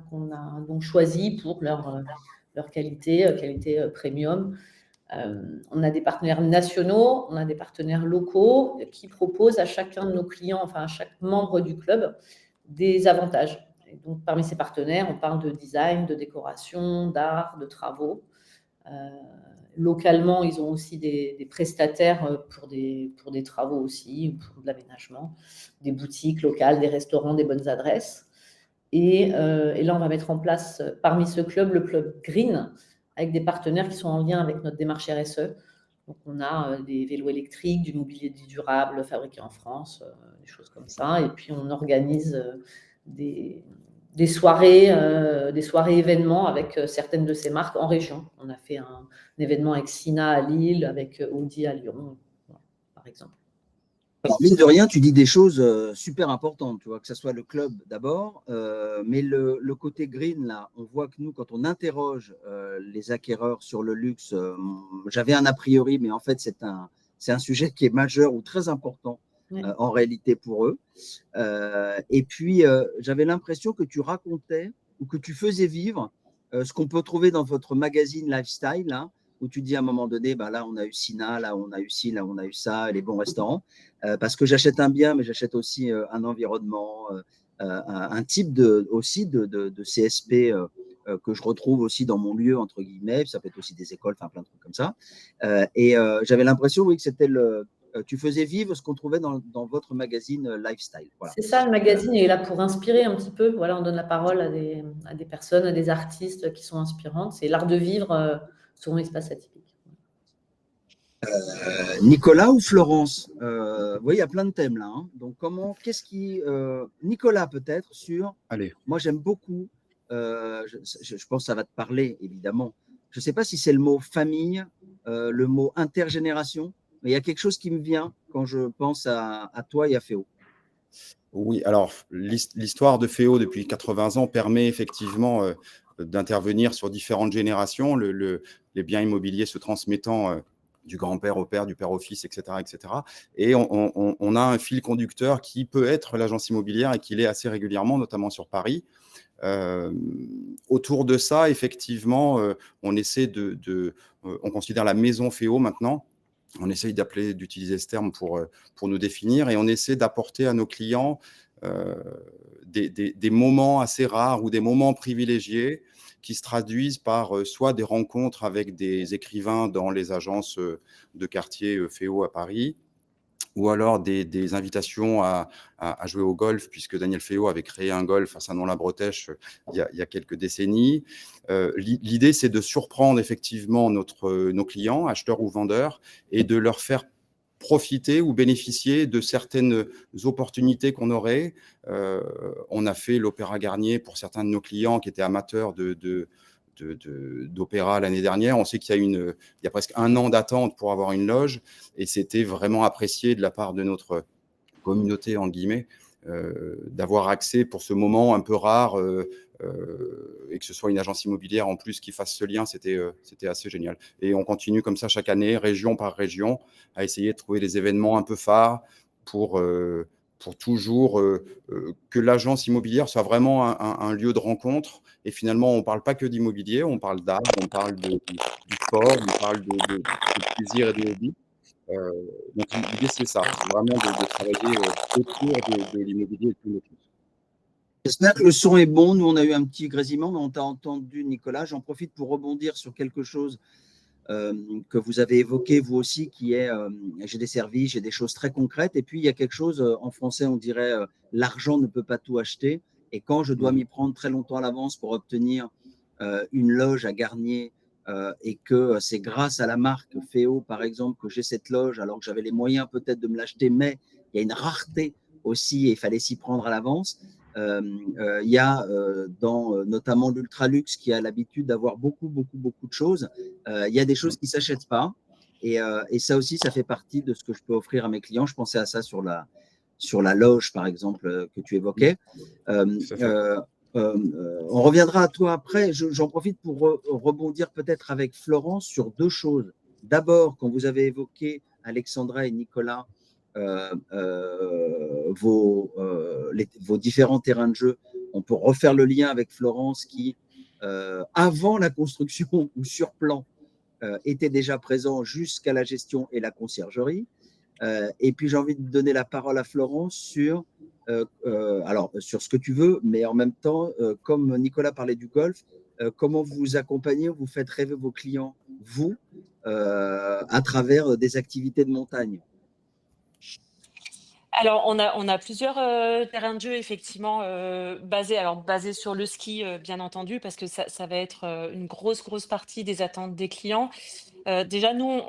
qu'on a donc choisis pour leur qualité premium. On a des partenaires nationaux, on a des partenaires locaux qui proposent à chacun de nos clients, enfin à chaque membre du club, des avantages. Et donc, parmi ces partenaires, on parle de design, de décoration, d'art, de travaux. Localement, ils ont aussi des prestataires pour des travaux aussi, pour de l'aménagement, des boutiques locales, des restaurants, des bonnes adresses. Et là, on va mettre en place, parmi ce club, le club Green, avec des partenaires qui sont en lien avec notre démarche RSE. Donc, on a des vélos électriques, du mobilier durable fabriqué en France, des choses comme ça. Et puis, on organise des soirées événements avec certaines de ces marques en région. On a fait un événement avec Sina à Lille, avec Audi à Lyon, par exemple. Alors, mine de rien, tu dis des choses super importantes, tu vois, que ce soit le club d'abord, mais le côté green, là, on voit que nous, quand on interroge les acquéreurs sur le luxe, j'avais un a priori, mais en fait, c'est un sujet qui est majeur ou très important en réalité pour eux. Et puis, j'avais l'impression que tu racontais ou que tu faisais vivre ce qu'on peut trouver dans votre magazine Lifestyle, là, où tu dis à un moment donné, là, on a eu Sina, là, on a eu ci, là, on a eu ça, les bons restaurants. Parce que j'achète un bien, mais j'achète aussi un environnement, un type aussi de CSP que je retrouve aussi dans mon lieu, entre guillemets. Ça peut être aussi des écoles, enfin plein de trucs comme ça. Et j'avais l'impression, oui, que c'était tu faisais vivre ce qu'on trouvait dans votre magazine Lifestyle. Voilà. C'est ça, le magazine est là pour inspirer un petit peu. Voilà, on donne la parole à des personnes, à des artistes qui sont inspirantes. C'est l'art de vivre sur un espace atypique. Nicolas ou Florence, oui, il y a plein de thèmes là. Hein. Donc, Nicolas, peut-être, sur. Allez. Moi, j'aime beaucoup. Je pense que ça va te parler, évidemment. Je ne sais pas si c'est le mot famille, le mot intergénération, mais il y a quelque chose qui me vient quand je pense à toi et à Féo. Oui, alors l'histoire de Féo depuis 80 ans permet effectivement d'intervenir sur différentes générations, les biens immobiliers se transmettant du grand-père au père, du père au fils, etc., etc. Et on a un fil conducteur qui peut être l'agence immobilière et qui l'est assez régulièrement, notamment sur Paris. Autour de ça, effectivement, on essaie on considère la maison Féo maintenant. On essaye d'utiliser ce terme pour nous définir et on essaie d'apporter à nos clients des moments assez rares ou des moments privilégiés qui se traduisent par soit des rencontres avec des écrivains dans les agences de quartier Féo à Paris, ou alors des invitations à jouer au golf, puisque Daniel Féo avait créé un golf à Saint-Nom-la-Bretèche il y a quelques décennies. L'idée, c'est de surprendre effectivement nos clients, acheteurs ou vendeurs, et de leur faire profiter ou bénéficier de certaines opportunités qu'on aurait. On a fait l'Opéra Garnier pour certains de nos clients qui étaient amateurs d'opéra l'année dernière. On sait il y a presque 1 an d'attente pour avoir une loge et c'était vraiment apprécié de la part de notre communauté, en guillemets, d'avoir accès pour ce moment un peu rare et que ce soit une agence immobilière en plus qui fasse ce lien, c'était assez génial. Et on continue comme ça chaque année, région par région, à essayer de trouver des événements un peu phares pour toujours que l'agence immobilière soit vraiment un lieu de rencontre. Et finalement, on ne parle pas que d'immobilier, on parle d'art, on parle du sport, on parle de plaisir et de hobby. Donc l'idée, c'est ça, c'est vraiment de travailler autour de l'immobilier et de tous nos clients. J'espère que le son est bon. Nous, on a eu un petit grésillement, mais on t'a entendu, Nicolas. J'en profite pour rebondir sur quelque chose que vous avez évoqué, vous aussi, qui est j'ai des services, j'ai des choses très concrètes. Et puis, il y a quelque chose, en français, on dirait l'argent ne peut pas tout acheter. Et quand je dois m'y prendre très longtemps à l'avance pour obtenir une loge à Garnier et que c'est grâce à la marque Féo, par exemple, que j'ai cette loge, alors que j'avais les moyens peut-être de me l'acheter, mais il y a une rareté aussi et il fallait s'y prendre à l'avance. Il y a notamment l'Ultraluxe qui a l'habitude d'avoir beaucoup de choses. Il y a des choses qui ne s'achètent pas. Et ça aussi, ça fait partie de ce que je peux offrir à mes clients. Je pensais à ça sur la loge, par exemple, que tu évoquais. On reviendra à toi après. J'en profite pour rebondir peut-être avec Florence sur 2 choses. D'abord, quand vous avez évoqué, Alexandra et Nicolas, vos différents terrains de jeu, on peut refaire le lien avec Florence qui, avant la construction ou sur plan, était déjà présent jusqu'à la gestion et la conciergerie. Et puis, j'ai envie de donner la parole à Florence sur ce que tu veux, mais en même temps, comme Nicolas parlait du golf, comment vous accompagnez, vous faites rêver vos clients, vous, à travers des activités de montagne. Alors, on a plusieurs terrains de jeu, effectivement, basés sur le ski, bien entendu, parce que ça va être une grosse partie des attentes des clients. Déjà, nous,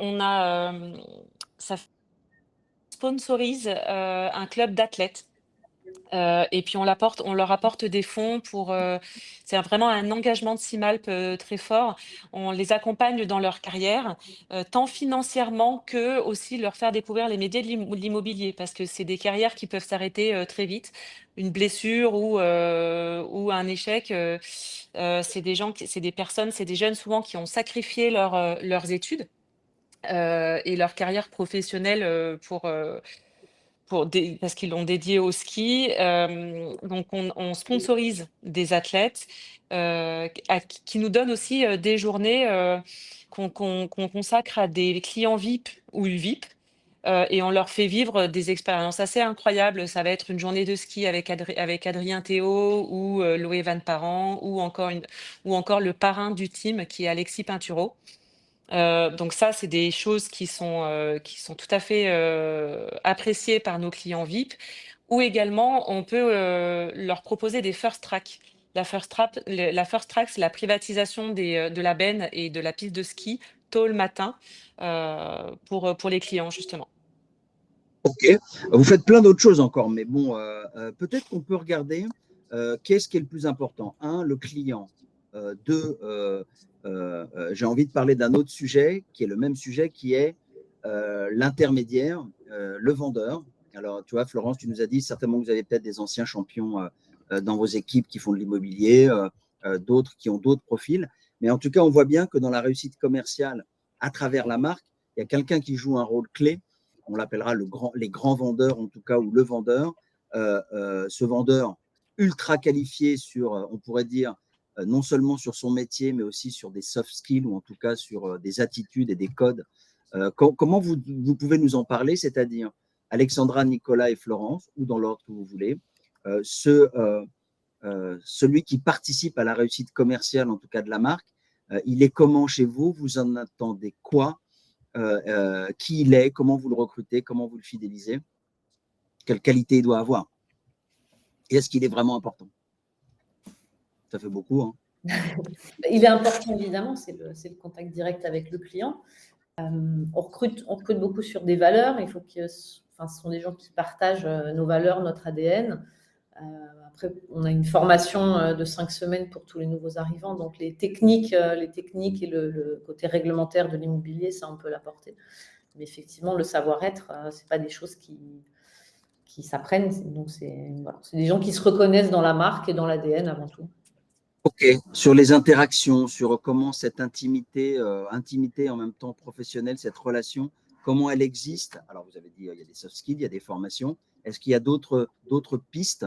ça sponsorise un club d'athlètes. Et puis on leur apporte des fonds c'est vraiment un engagement de Simalp très fort. On les accompagne dans leur carrière, tant financièrement que aussi leur faire découvrir les métiers de l'immobilier, parce que c'est des carrières qui peuvent s'arrêter très vite. Une blessure ou un échec, c'est des personnes, c'est des jeunes souvent qui ont sacrifié leurs études et leur carrière professionnelle parce qu'ils l'ont dédié au ski. Donc, on sponsorise des athlètes qui nous donnent aussi des journées qu'on consacre à des clients VIP ou UVIP. Et on leur fait vivre des expériences assez incroyables. Ça va être une journée de ski avec Adrien Théo ou Loé Van Parent ou encore le parrain du team qui est Alexis Pinturo. Donc ça, c'est des choses qui sont tout à fait appréciées par nos clients VIP. Ou également, on peut leur proposer des first track. La first track, c'est la privatisation de la benne et de la piste de ski tôt le matin pour les clients, justement. Ok, vous faites plein d'autres choses encore, mais bon, peut-être qu'on peut regarder qu'est-ce qui est le plus important. 1, le client. 2, j'ai envie de parler d'un autre sujet qui est le même sujet, qui est l'intermédiaire, le vendeur. Alors, tu vois, Florence, tu nous as dit certainement que vous avez peut-être des anciens champions dans vos équipes qui font de l'immobilier, d'autres qui ont d'autres profils. Mais en tout cas, on voit bien que dans la réussite commerciale, à travers la marque, il y a quelqu'un qui joue un rôle clé. On l'appellera les grands vendeurs, en tout cas, ou le vendeur. Ce vendeur ultra qualifié sur, on pourrait dire, non seulement sur son métier, mais aussi sur des soft skills, ou en tout cas sur des attitudes et des codes. Comment vous pouvez nous en parler, c'est-à-dire Alexandra, Nicolas et Florence, ou dans l'ordre que vous voulez, celui qui participe à la réussite commerciale, en tout cas de la marque, il est comment chez vous? Vous en attendez quoi? Qui il est? Comment vous le recrutez? Comment vous le fidélisez? Quelle qualité il doit avoir? Et est-ce qu'il est vraiment important? Ça fait beaucoup, hein? Il est important, évidemment, c'est le contact direct avec le client. On recrute beaucoup sur des valeurs. Il faut que, ce sont des gens qui partagent nos valeurs, notre ADN. Après, on a une formation de 5 semaines pour tous les nouveaux arrivants. Donc, les techniques et le côté réglementaire de l'immobilier, ça, on peut l'apporter. Mais effectivement, le savoir-être, ce n'est pas des choses qui s'apprennent. Donc, c'est des gens qui se reconnaissent dans la marque et dans l'ADN avant tout. Ok, sur les interactions, sur comment cette intimité en même temps professionnelle, cette relation, comment elle existe. Alors, vous avez dit, il y a des soft skills, il y a des formations. Est-ce qu'il y a d'autres pistes?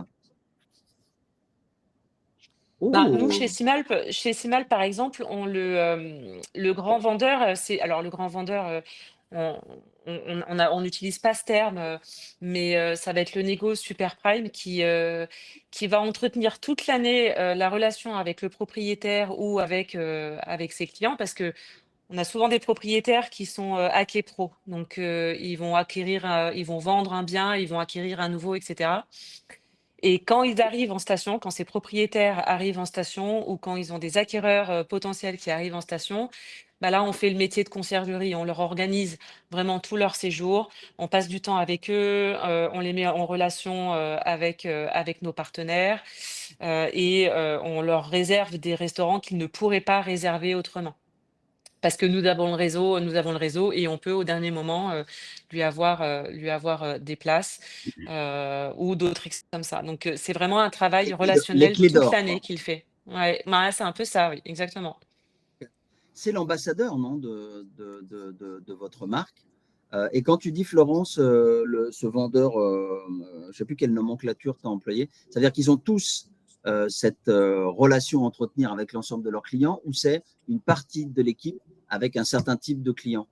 Nous, chez Simalp, par exemple, le grand vendeur, le grand vendeur, on n'utilise pas ce terme, mais ça va être le négo super prime qui va entretenir toute l'année la relation avec le propriétaire ou avec ses clients, parce que on a souvent des propriétaires qui sont hackés pro, donc ils vont vendre un bien, ils vont acquérir un nouveau, etc. Et quand ils arrivent en station, quand ces propriétaires arrivent en station ou quand ils ont des acquéreurs potentiels qui arrivent en station, bah là, on fait le métier de conciergerie. On leur organise vraiment tout leur séjour. On passe du temps avec eux. On les met en relation avec nos partenaires et on leur réserve des restaurants qu'ils ne pourraient pas réserver autrement. Parce que nous avons le réseau et on peut au dernier moment lui avoir des places ou d'autres comme ça. Donc c'est vraiment un travail Les relationnel clés toute d'or, l'année quoi. qu'il fait. Ouais, bah, c'est un peu ça, oui, exactement. C'est l'ambassadeur, non, de votre marque. Et quand tu dis, Florence, ce vendeur, je ne sais plus quelle nomenclature tu as employé, c'est-à-dire qu'ils ont tous cette relation à entretenir avec l'ensemble de leurs clients, ou c'est une partie de l'équipe avec un certain type de client?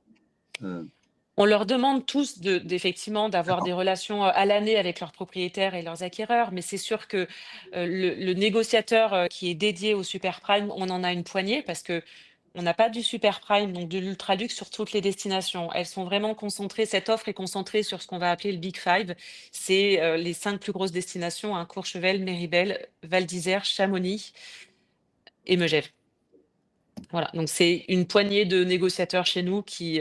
On leur demande tous effectivement d'avoir des relations à l'année avec leurs propriétaires et leurs acquéreurs, mais c'est sûr que le négociateur qui est dédié au super prime, on en a une poignée parce que on n'a pas du super prime, donc de l'ultra luxe sur toutes les destinations. Elles sont vraiment concentrées, cette offre est concentrée sur ce qu'on va appeler le Big Five. C'est les 5 plus grosses destinations, hein, Courchevel, Méribel, Val d'Isère, Chamonix et Megève. Voilà, donc c'est une poignée de négociateurs chez nous qui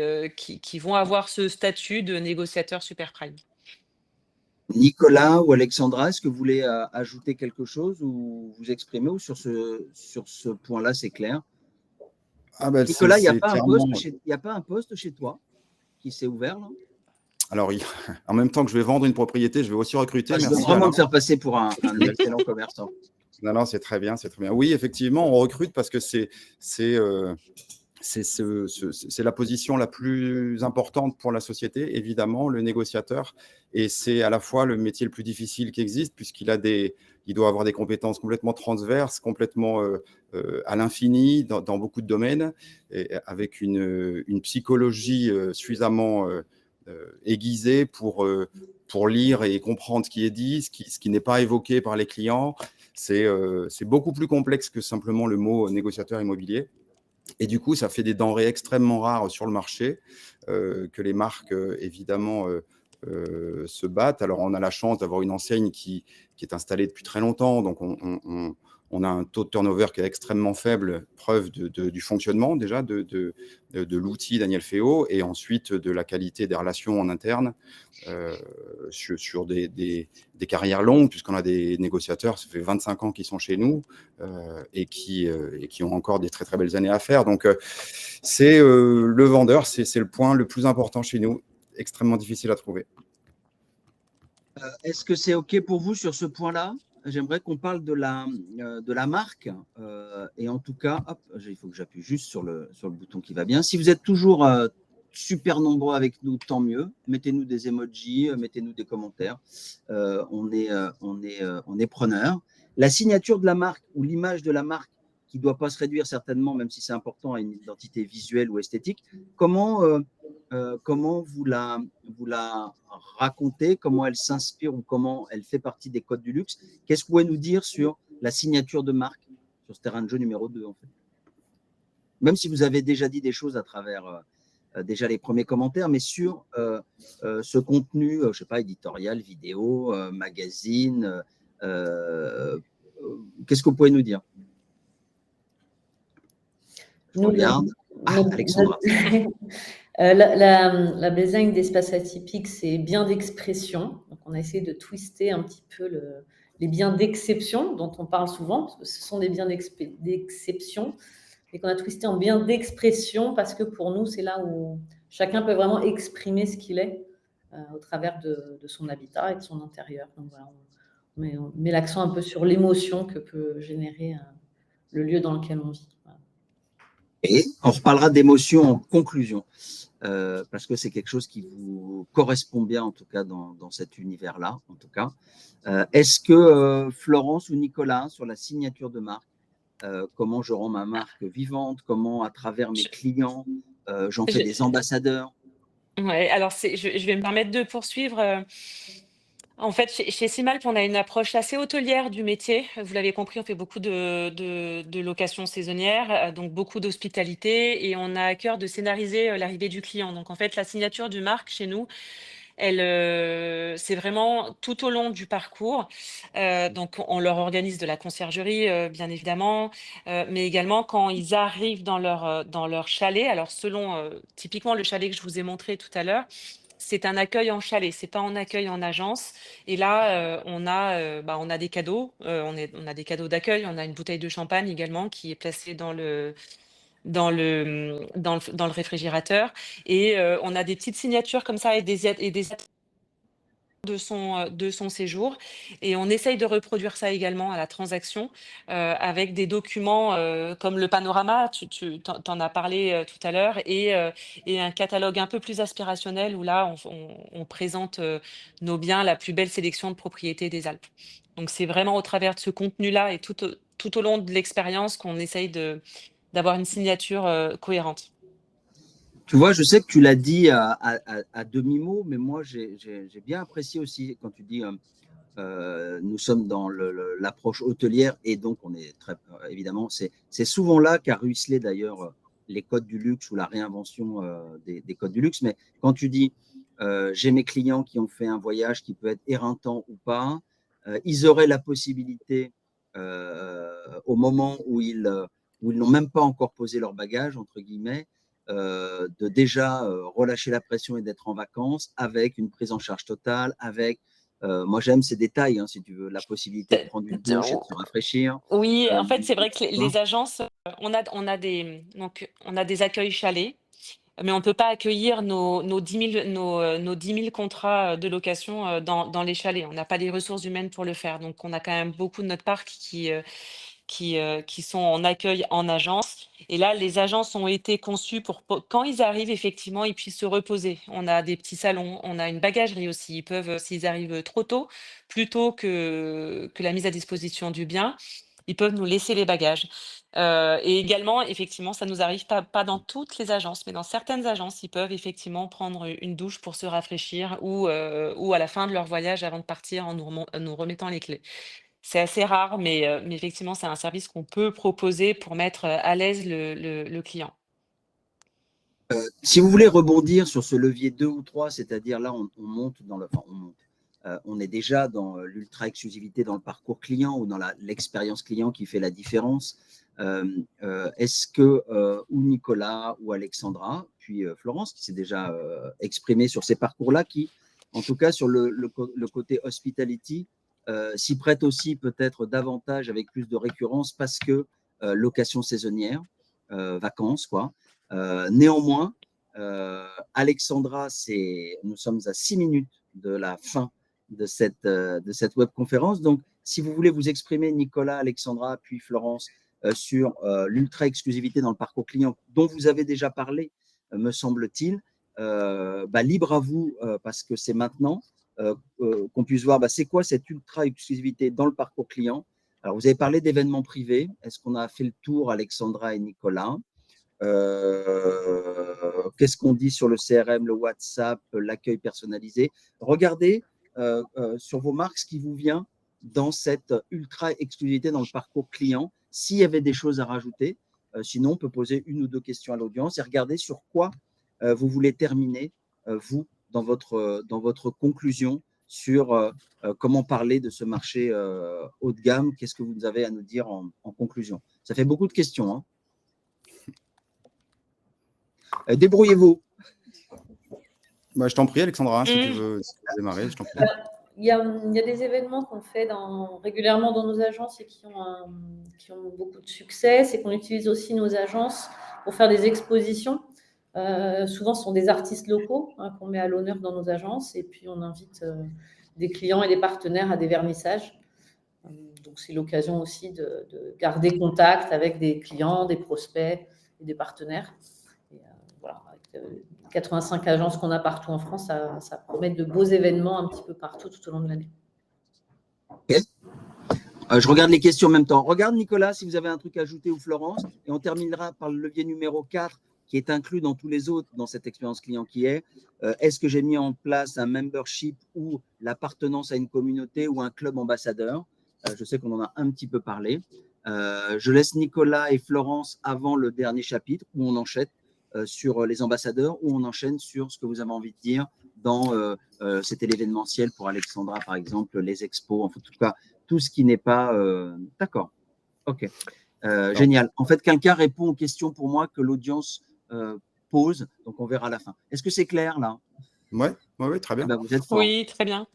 vont avoir ce statut de négociateur super prime. Nicolas ou Alexandra, est-ce que vous voulez ajouter quelque chose ou vous exprimer, ou sur ce point-là, c'est clair? Nicolas, il n'y a pas un poste chez toi qui s'est ouvert, là? Alors, en même temps que je vais vendre une propriété, je vais aussi recruter. Je veux vraiment te faire passer pour un excellent commerçant. Non, c'est très bien, c'est très bien. Oui, effectivement, on recrute parce que c'est la position la plus importante pour la société, évidemment, le négociateur. Et c'est à la fois le métier le plus difficile qui existe, puisqu'il doit avoir des compétences complètement transverses, complètement à l'infini dans beaucoup de domaines, et avec une psychologie suffisamment aiguisée pour lire et comprendre ce qui est dit, ce qui n'est pas évoqué par les clients. C'est beaucoup plus complexe que simplement le mot négociateur immobilier. Et du coup, ça fait des denrées extrêmement rares sur le marché que les marques, évidemment, se battent. Alors, on a la chance d'avoir une enseigne qui est installée depuis très longtemps. Donc, on a un taux de turnover qui est extrêmement faible, preuve du fonctionnement déjà de l'outil Daniel Féo, et ensuite de la qualité des relations en interne sur des carrières longues, puisqu'on a des négociateurs, ça fait 25 ans qu'ils sont chez nous et qui ont encore des très très belles années à faire. Donc, c'est le vendeur, c'est le point le plus important chez nous, extrêmement difficile à trouver. Est-ce que c'est OK pour vous sur ce point-là? J'aimerais qu'on parle de la marque. Et en tout cas, hop, il faut que j'appuie juste sur le bouton qui va bien. Si vous êtes toujours super nombreux avec nous, tant mieux. Mettez-nous des emojis, mettez-nous des commentaires. On est preneurs. La signature de la marque ou l'image de la marque qui ne doit pas se réduire certainement, même si c'est important, à une identité visuelle ou esthétique, comment vous la racontez, comment elle s'inspire ou comment elle fait partie des codes du luxe? Qu'est-ce que vous pouvez nous dire sur la signature de marque sur ce terrain de jeu numéro 2 en fait? Même si vous avez déjà dit des choses à travers déjà les premiers commentaires, mais sur ce contenu, je ne sais pas, éditorial, vidéo, magazine, qu'est-ce que vous pouvez nous dire? Je regarde. Alexandra. La design d'espace atypique, c'est bien d'expression. Donc, on a essayé de twister un petit peu les biens d'exception dont on parle souvent, parce que ce sont des biens d'exception, et qu'on a twisté en biens d'expression parce que pour nous, c'est là où chacun peut vraiment exprimer ce qu'il est au travers de son habitat et de son intérieur. Donc, voilà, on met l'accent un peu sur l'émotion que peut générer le lieu dans lequel on vit. Voilà. Et on reparlera d'émotion en conclusion. Parce que c'est quelque chose qui vous correspond bien, en tout cas, dans cet univers-là, en tout cas. Est-ce que Florence ou Nicolas, sur la signature de marque, comment je rends ma marque vivante, comment, à travers mes clients, j'en fais des ambassadeurs? Ouais, alors je vais me permettre de poursuivre. En fait, chez Simalp, on a une approche assez hôtelière du métier. Vous l'avez compris, on fait beaucoup de locations saisonnières, donc beaucoup d'hospitalité, et on a à cœur de scénariser l'arrivée du client. Donc, en fait, la signature du marque chez nous, c'est vraiment tout au long du parcours. Donc, on leur organise de la conciergerie, bien évidemment, mais également quand ils arrivent dans leur chalet. Alors, selon typiquement le chalet que je vous ai montré tout à l'heure, c'est un accueil en chalet, c'est pas en accueil en agence. Et là, on a des cadeaux. On a des cadeaux d'accueil. On a une bouteille de champagne également qui est placée dans le réfrigérateur. Et on a des petites signatures comme ça et des de son séjour, et on essaye de reproduire ça également à la transaction avec des documents comme le panorama, tu t'en as parlé tout à l'heure, et un catalogue un peu plus aspirationnel où là on présente nos biens, la plus belle sélection de propriétés des Alpes. Donc c'est vraiment au travers de ce contenu-là et tout au long de l'expérience qu'on essaye d'avoir une signature cohérente. Tu vois, je sais que tu l'as dit à demi-mot, mais moi, j'ai bien apprécié aussi quand tu dis nous sommes dans l'approche hôtelière et donc on est très évidemment, c'est souvent là qu'a ruisselé d'ailleurs les codes du luxe ou la réinvention des codes du luxe. Mais quand tu dis j'ai mes clients qui ont fait un voyage qui peut être éreintant ou pas, ils auraient la possibilité au moment où ils n'ont même pas encore posé leur bagage, entre guillemets, de déjà relâcher la pression et d'être en vacances avec une prise en charge totale, avec moi, j'aime ces détails, hein, si tu veux, la possibilité de prendre une douche et de se rafraîchir. Oui, en fait, c'est vrai que Hein. les agences, on a des accueils chalets, mais on ne peut pas accueillir nos 10 000 contrats de location dans les chalets. On n'a pas les ressources humaines pour le faire. Donc, on a quand même beaucoup de notre parc qui sont en accueil en agence. Et là, les agences ont été conçues pour quand ils arrivent, effectivement, ils puissent se reposer. On a des petits salons, on a une bagagerie aussi. Ils peuvent, s'ils arrivent trop tôt, plus tôt que la mise à disposition du bien, ils peuvent nous laisser les bagages. Et également, effectivement, ça nous arrive pas dans toutes les agences, mais dans certaines agences, ils peuvent effectivement prendre une douche pour se rafraîchir ou à la fin de leur voyage avant de partir en nous remettant les clés. C'est assez rare, mais effectivement, c'est un service qu'on peut proposer pour mettre à l'aise le client. Si vous voulez rebondir sur ce levier 2 ou 3, c'est-à-dire là, on monte dans le. Enfin, on monte. On est déjà dans l'ultra-exclusivité dans le parcours client ou dans l'expérience client qui fait la différence. Est-ce que ou Nicolas ou Alexandra, puis Florence, qui s'est déjà exprimée sur ces parcours-là, qui, en tout cas, sur le côté hospitality, s'y prête aussi peut-être davantage avec plus de récurrence parce que location saisonnière, vacances, quoi. Néanmoins, Alexandra, nous sommes à 6 minutes de la fin de cette webconférence. Donc, si vous voulez vous exprimer, Nicolas, Alexandra, puis Florence, sur l'ultra-exclusivité dans le parcours client dont vous avez déjà parlé, me semble-t-il, libre à vous, parce que c'est maintenant qu'on puisse voir c'est quoi cette ultra-exclusivité dans le parcours client. Alors, vous avez parlé d'événements privés. Est-ce qu'on a fait le tour, Alexandra et Nicolas? Qu'est-ce qu'on dit sur le CRM, le WhatsApp, l'accueil personnalisé? Regardez sur vos marques ce qui vous vient dans cette ultra-exclusivité dans le parcours client, s'il y avait des choses à rajouter. Sinon, on peut poser une ou deux questions à l'audience et regarder sur quoi vous voulez terminer, vous, dans votre conclusion sur comment parler de ce marché haut de gamme. Qu'est-ce que vous avez à nous dire en conclusion? Ça fait beaucoup de questions, hein. Débrouillez-vous. Je t'en prie, Alexandra, si tu veux démarrer, je t'en prie. Il y a des événements qu'on fait régulièrement dans nos agences et qui ont beaucoup de succès. C'est qu'on utilise aussi nos agences pour faire des expositions. Souvent, ce sont des artistes locaux qu'on met à l'honneur dans nos agences. Et puis, on invite des clients et des partenaires à des vernissages. Donc, c'est l'occasion aussi de garder contact avec des clients, des prospects et des partenaires. Et, voilà, avec 85 agences qu'on a partout en France, ça promet de beaux événements un petit peu partout tout au long de l'année. Okay. Je regarde les questions en même temps. Regarde, Nicolas, si vous avez un truc à ajouter, ou Florence. Et on terminera par le levier numéro 4, qui est inclus dans tous les autres, dans cette expérience client qui est est-ce que j'ai mis en place un membership ou l'appartenance à une communauté ou un club ambassadeur? Je sais qu'on en a un petit peu parlé. Je laisse Nicolas et Florence avant le dernier chapitre où on enchaîne sur les ambassadeurs, où on enchaîne sur ce que vous avez envie de dire dans c'était l'événementiel pour Alexandra, par exemple, les expos, en tout cas, tout ce qui n'est pas… D'accord, ok. Génial. En fait, quelqu'un répond aux questions pour moi que l'audience pose, donc on verra à la fin. Est-ce que c'est clair, là? Oui, très bien. Vous êtes fort. Oui, très bien.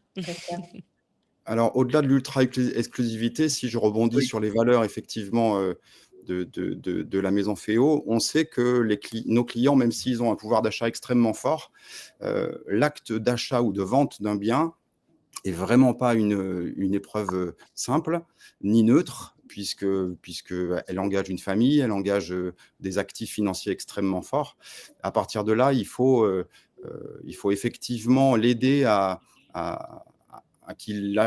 Alors, au-delà de l'ultra-exclusivité, si je rebondis sur les valeurs, effectivement, de la maison Féo, on sait que nos clients, même s'ils ont un pouvoir d'achat extrêmement fort, l'acte d'achat ou de vente d'un bien est vraiment pas une épreuve simple ni neutre, puisque elle engage une famille, elle engage des actifs financiers extrêmement forts. À partir de là, il faut effectivement l'aider à qu'il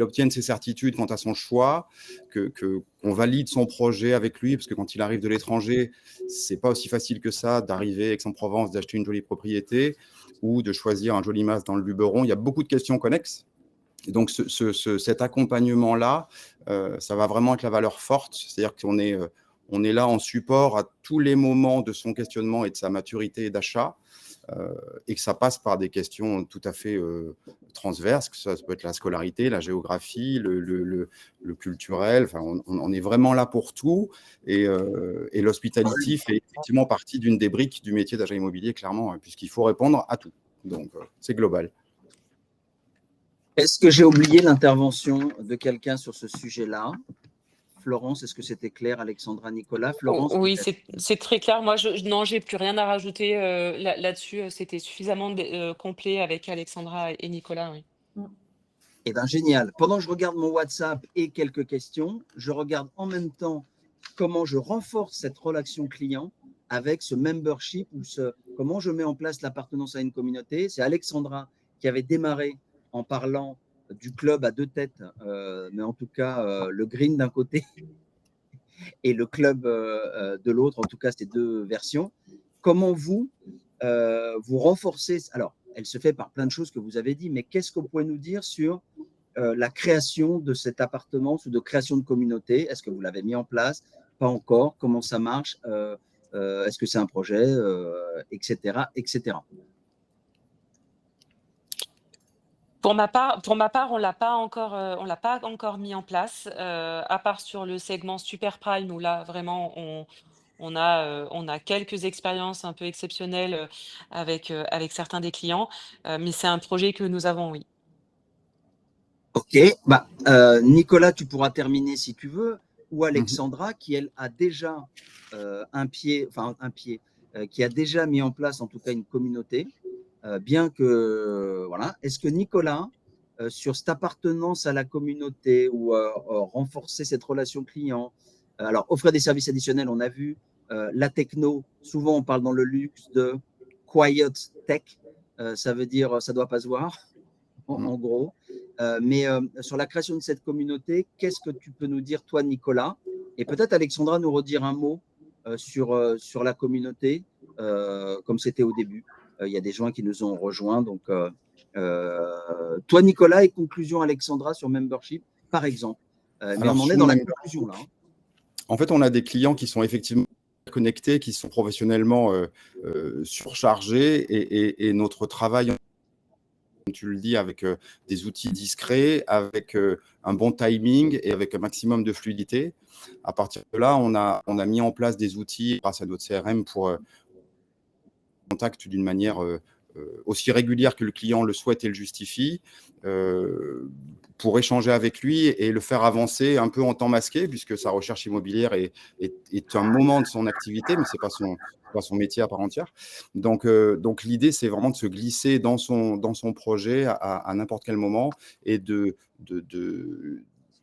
obtienne ses certitudes quant à son choix, qu'on valide son projet avec lui, parce que quand il arrive de l'étranger, c'est pas aussi facile que ça d'arriver à Aix-en-Provence, d'acheter une jolie propriété ou de choisir un joli mas dans le Luberon. Il y a beaucoup de questions connexes. Et donc, cet accompagnement-là, ça va vraiment être la valeur forte. C'est-à-dire qu'on est là en support à tous les moments de son questionnement et de sa maturité d'achat. Et que ça passe par des questions tout à fait transverses, que ça peut être la scolarité, la géographie, le culturel. Enfin, on est vraiment là pour tout. Et l'hospitality fait effectivement partie d'une des briques du métier d'agent immobilier, clairement, puisqu'il faut répondre à tout. Donc, c'est global. Est-ce que j'ai oublié l'intervention de quelqu'un sur ce sujet-là? Florence, est-ce que c'était clair? Alexandra, Nicolas, Florence? Oui, c'est très clair. Moi, non, j'ai plus rien à rajouter là-dessus. C'était suffisamment complet avec Alexandra et Nicolas. Oui. Eh bien, génial. Pendant que je regarde mon WhatsApp et quelques questions, je regarde en même temps comment je renforce cette relation client avec ce membership ou comment je mets en place l'appartenance à une communauté. C'est Alexandra qui avait démarré en parlant du club à deux têtes, mais en tout cas, le green d'un côté et le club de l'autre, en tout cas, ces deux versions. Comment vous renforcez… Alors, elle se fait par plein de choses que vous avez dit, mais qu'est-ce que vous pouvez nous dire sur la création de cette appartenance ou de création de communauté? Est-ce que vous l'avez mis en place? Pas encore. Comment ça marche? Est-ce que c'est un projet, etc., etc. Pour ma part, on l'a pas encore mis en place, à part sur le segment super prime où là vraiment on a quelques expériences un peu exceptionnelles avec certains des clients, mais c'est un projet que nous avons, oui. Ok, Nicolas, tu pourras terminer si tu veux, ou Alexandra, qui elle a déjà qui a déjà mis en place en tout cas une communauté, bien que voilà. Est-ce que Nicolas, sur cette appartenance à la communauté ou renforcer cette relation client. Alors, offrir des services additionnels, on a vu. La techno, souvent on parle dans le luxe de quiet tech. Ça veut dire ça ne doit pas se voir, en gros. Mais sur la création de cette communauté, qu'est-ce que tu peux nous dire, toi, Nicolas? Et peut-être Alexandra nous redire un mot sur la communauté, comme c'était au début. Il y a des gens qui nous ont rejoints. Donc, toi, Nicolas, et conclusion, Alexandra, sur membership, par exemple. Mais on en est dans la conclusion là. En fait, on a des clients qui sont effectivement connectés, qui sont professionnellement surchargés et notre travail, comme tu le dis, avec des outils discrets, avec un bon timing et avec un maximum de fluidité. À partir de là, on a mis en place des outils grâce à notre CRM pour contact d'une manière aussi régulière que le client le souhaite et le justifie, pour échanger avec lui et le faire avancer un peu en temps masqué, puisque sa recherche immobilière est un moment de son activité, mais ce n'est pas son métier à part entière. Donc l'idée, c'est vraiment de se glisser dans son projet à n'importe quel moment et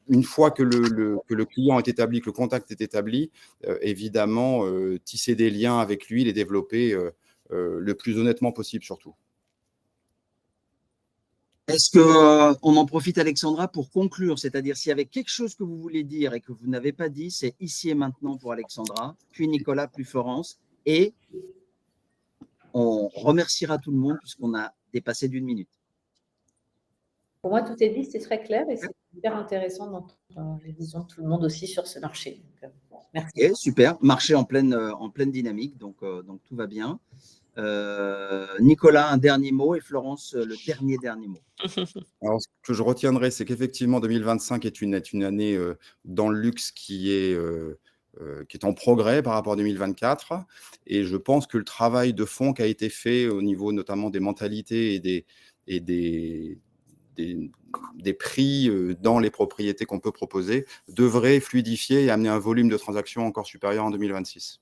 une fois que le client est établi, que le contact est établi, évidemment, tisser des liens avec lui, les développer le plus honnêtement possible surtout. Est-ce qu'on en profite, Alexandra, pour conclure? C'est-à-dire, s'il y avait quelque chose que vous voulez dire et que vous n'avez pas dit, c'est ici et maintenant pour Alexandra, puis Nicolas, puis Florence. Et on remerciera tout le monde puisqu'on a dépassé d'1 minute. Pour moi, tout est dit, c'est très clair et c'est hyper intéressant d'entendre les visions de tout le monde aussi sur ce marché. Donc, merci. Okay, super. Marché en pleine dynamique, donc tout va bien. Nicolas, un dernier mot, et Florence, le dernier mot. Alors, ce que je retiendrai, c'est qu'effectivement, 2025 est une année dans le luxe qui est en progrès par rapport à 2024. Et je pense que le travail de fond qui a été fait au niveau notamment des mentalités et des prix dans les propriétés qu'on peut proposer devrait fluidifier et amener un volume de transactions encore supérieur en 2026.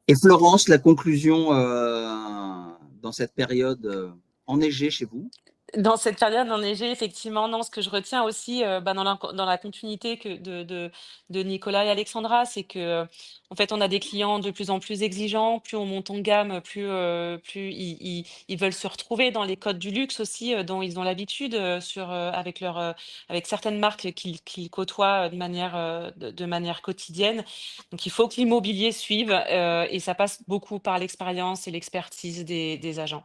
Et Florence, la conclusion dans cette période enneigée chez vous? Dans cette période enneigée, effectivement, non, ce que je retiens aussi, dans la continuité de Nicolas et Alexandra, c'est que, en fait, on a des clients de plus en plus exigeants. Plus on monte en gamme, plus ils veulent se retrouver dans les codes du luxe aussi, dont ils ont l'habitude, avec certaines marques qu'ils côtoient de manière quotidienne. Donc il faut que l'immobilier suive, et ça passe beaucoup par l'expérience et l'expertise des agents.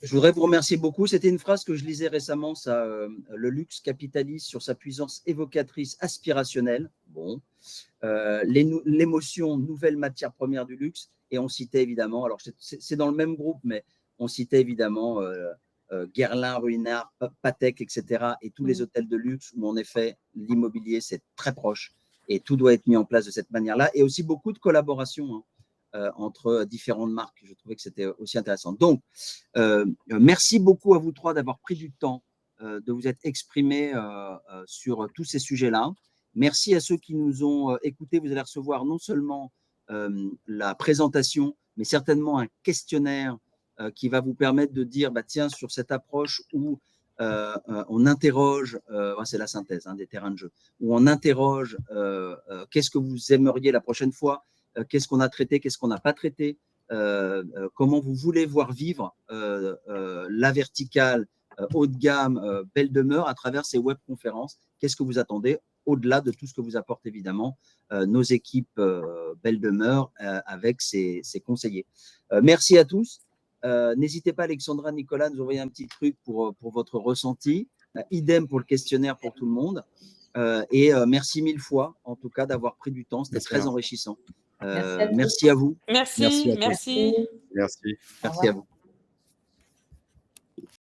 Je voudrais vous remercier beaucoup. C'était une phrase que je lisais récemment, ça, le luxe capitalise sur sa puissance évocatrice aspirationnelle. Bon, l'émotion, nouvelle matière première du luxe. Et on citait évidemment, alors c'est dans le même groupe, mais on citait évidemment Guerlain, Ruinart, Patek, etc. et tous les hôtels de luxe où en effet l'immobilier c'est très proche et tout doit être mis en place de cette manière-là. Et aussi beaucoup de collaboration, hein, entre différentes marques. Je trouvais que c'était aussi intéressant. Donc, merci beaucoup à vous trois d'avoir pris du temps de vous être exprimés sur tous ces sujets-là. Merci à ceux qui nous ont écoutés. Vous allez recevoir non seulement la présentation, mais certainement un questionnaire qui va vous permettre de dire, bah, tiens, sur cette approche où on interroge, c'est la synthèse des terrains de jeu, où on interroge qu'est-ce que vous aimeriez la prochaine fois, qu'est-ce qu'on a traité, qu'est-ce qu'on n'a pas traité, comment vous voulez voir vivre la verticale haut de gamme, belle demeure à travers ces webconférences. Qu'est-ce que vous attendez au-delà de tout ce que vous apportent évidemment nos équipes belle demeure avec ces conseillers. Merci à tous. N'hésitez pas, Alexandra, Nicolas, nous envoyer un petit truc pour votre ressenti. Idem pour le questionnaire pour tout le monde. Et merci 1000 fois, en tout cas, d'avoir pris du temps. C'était très enrichissant. Merci à vous. Merci. Merci à vous. Merci. Merci. Merci à vous.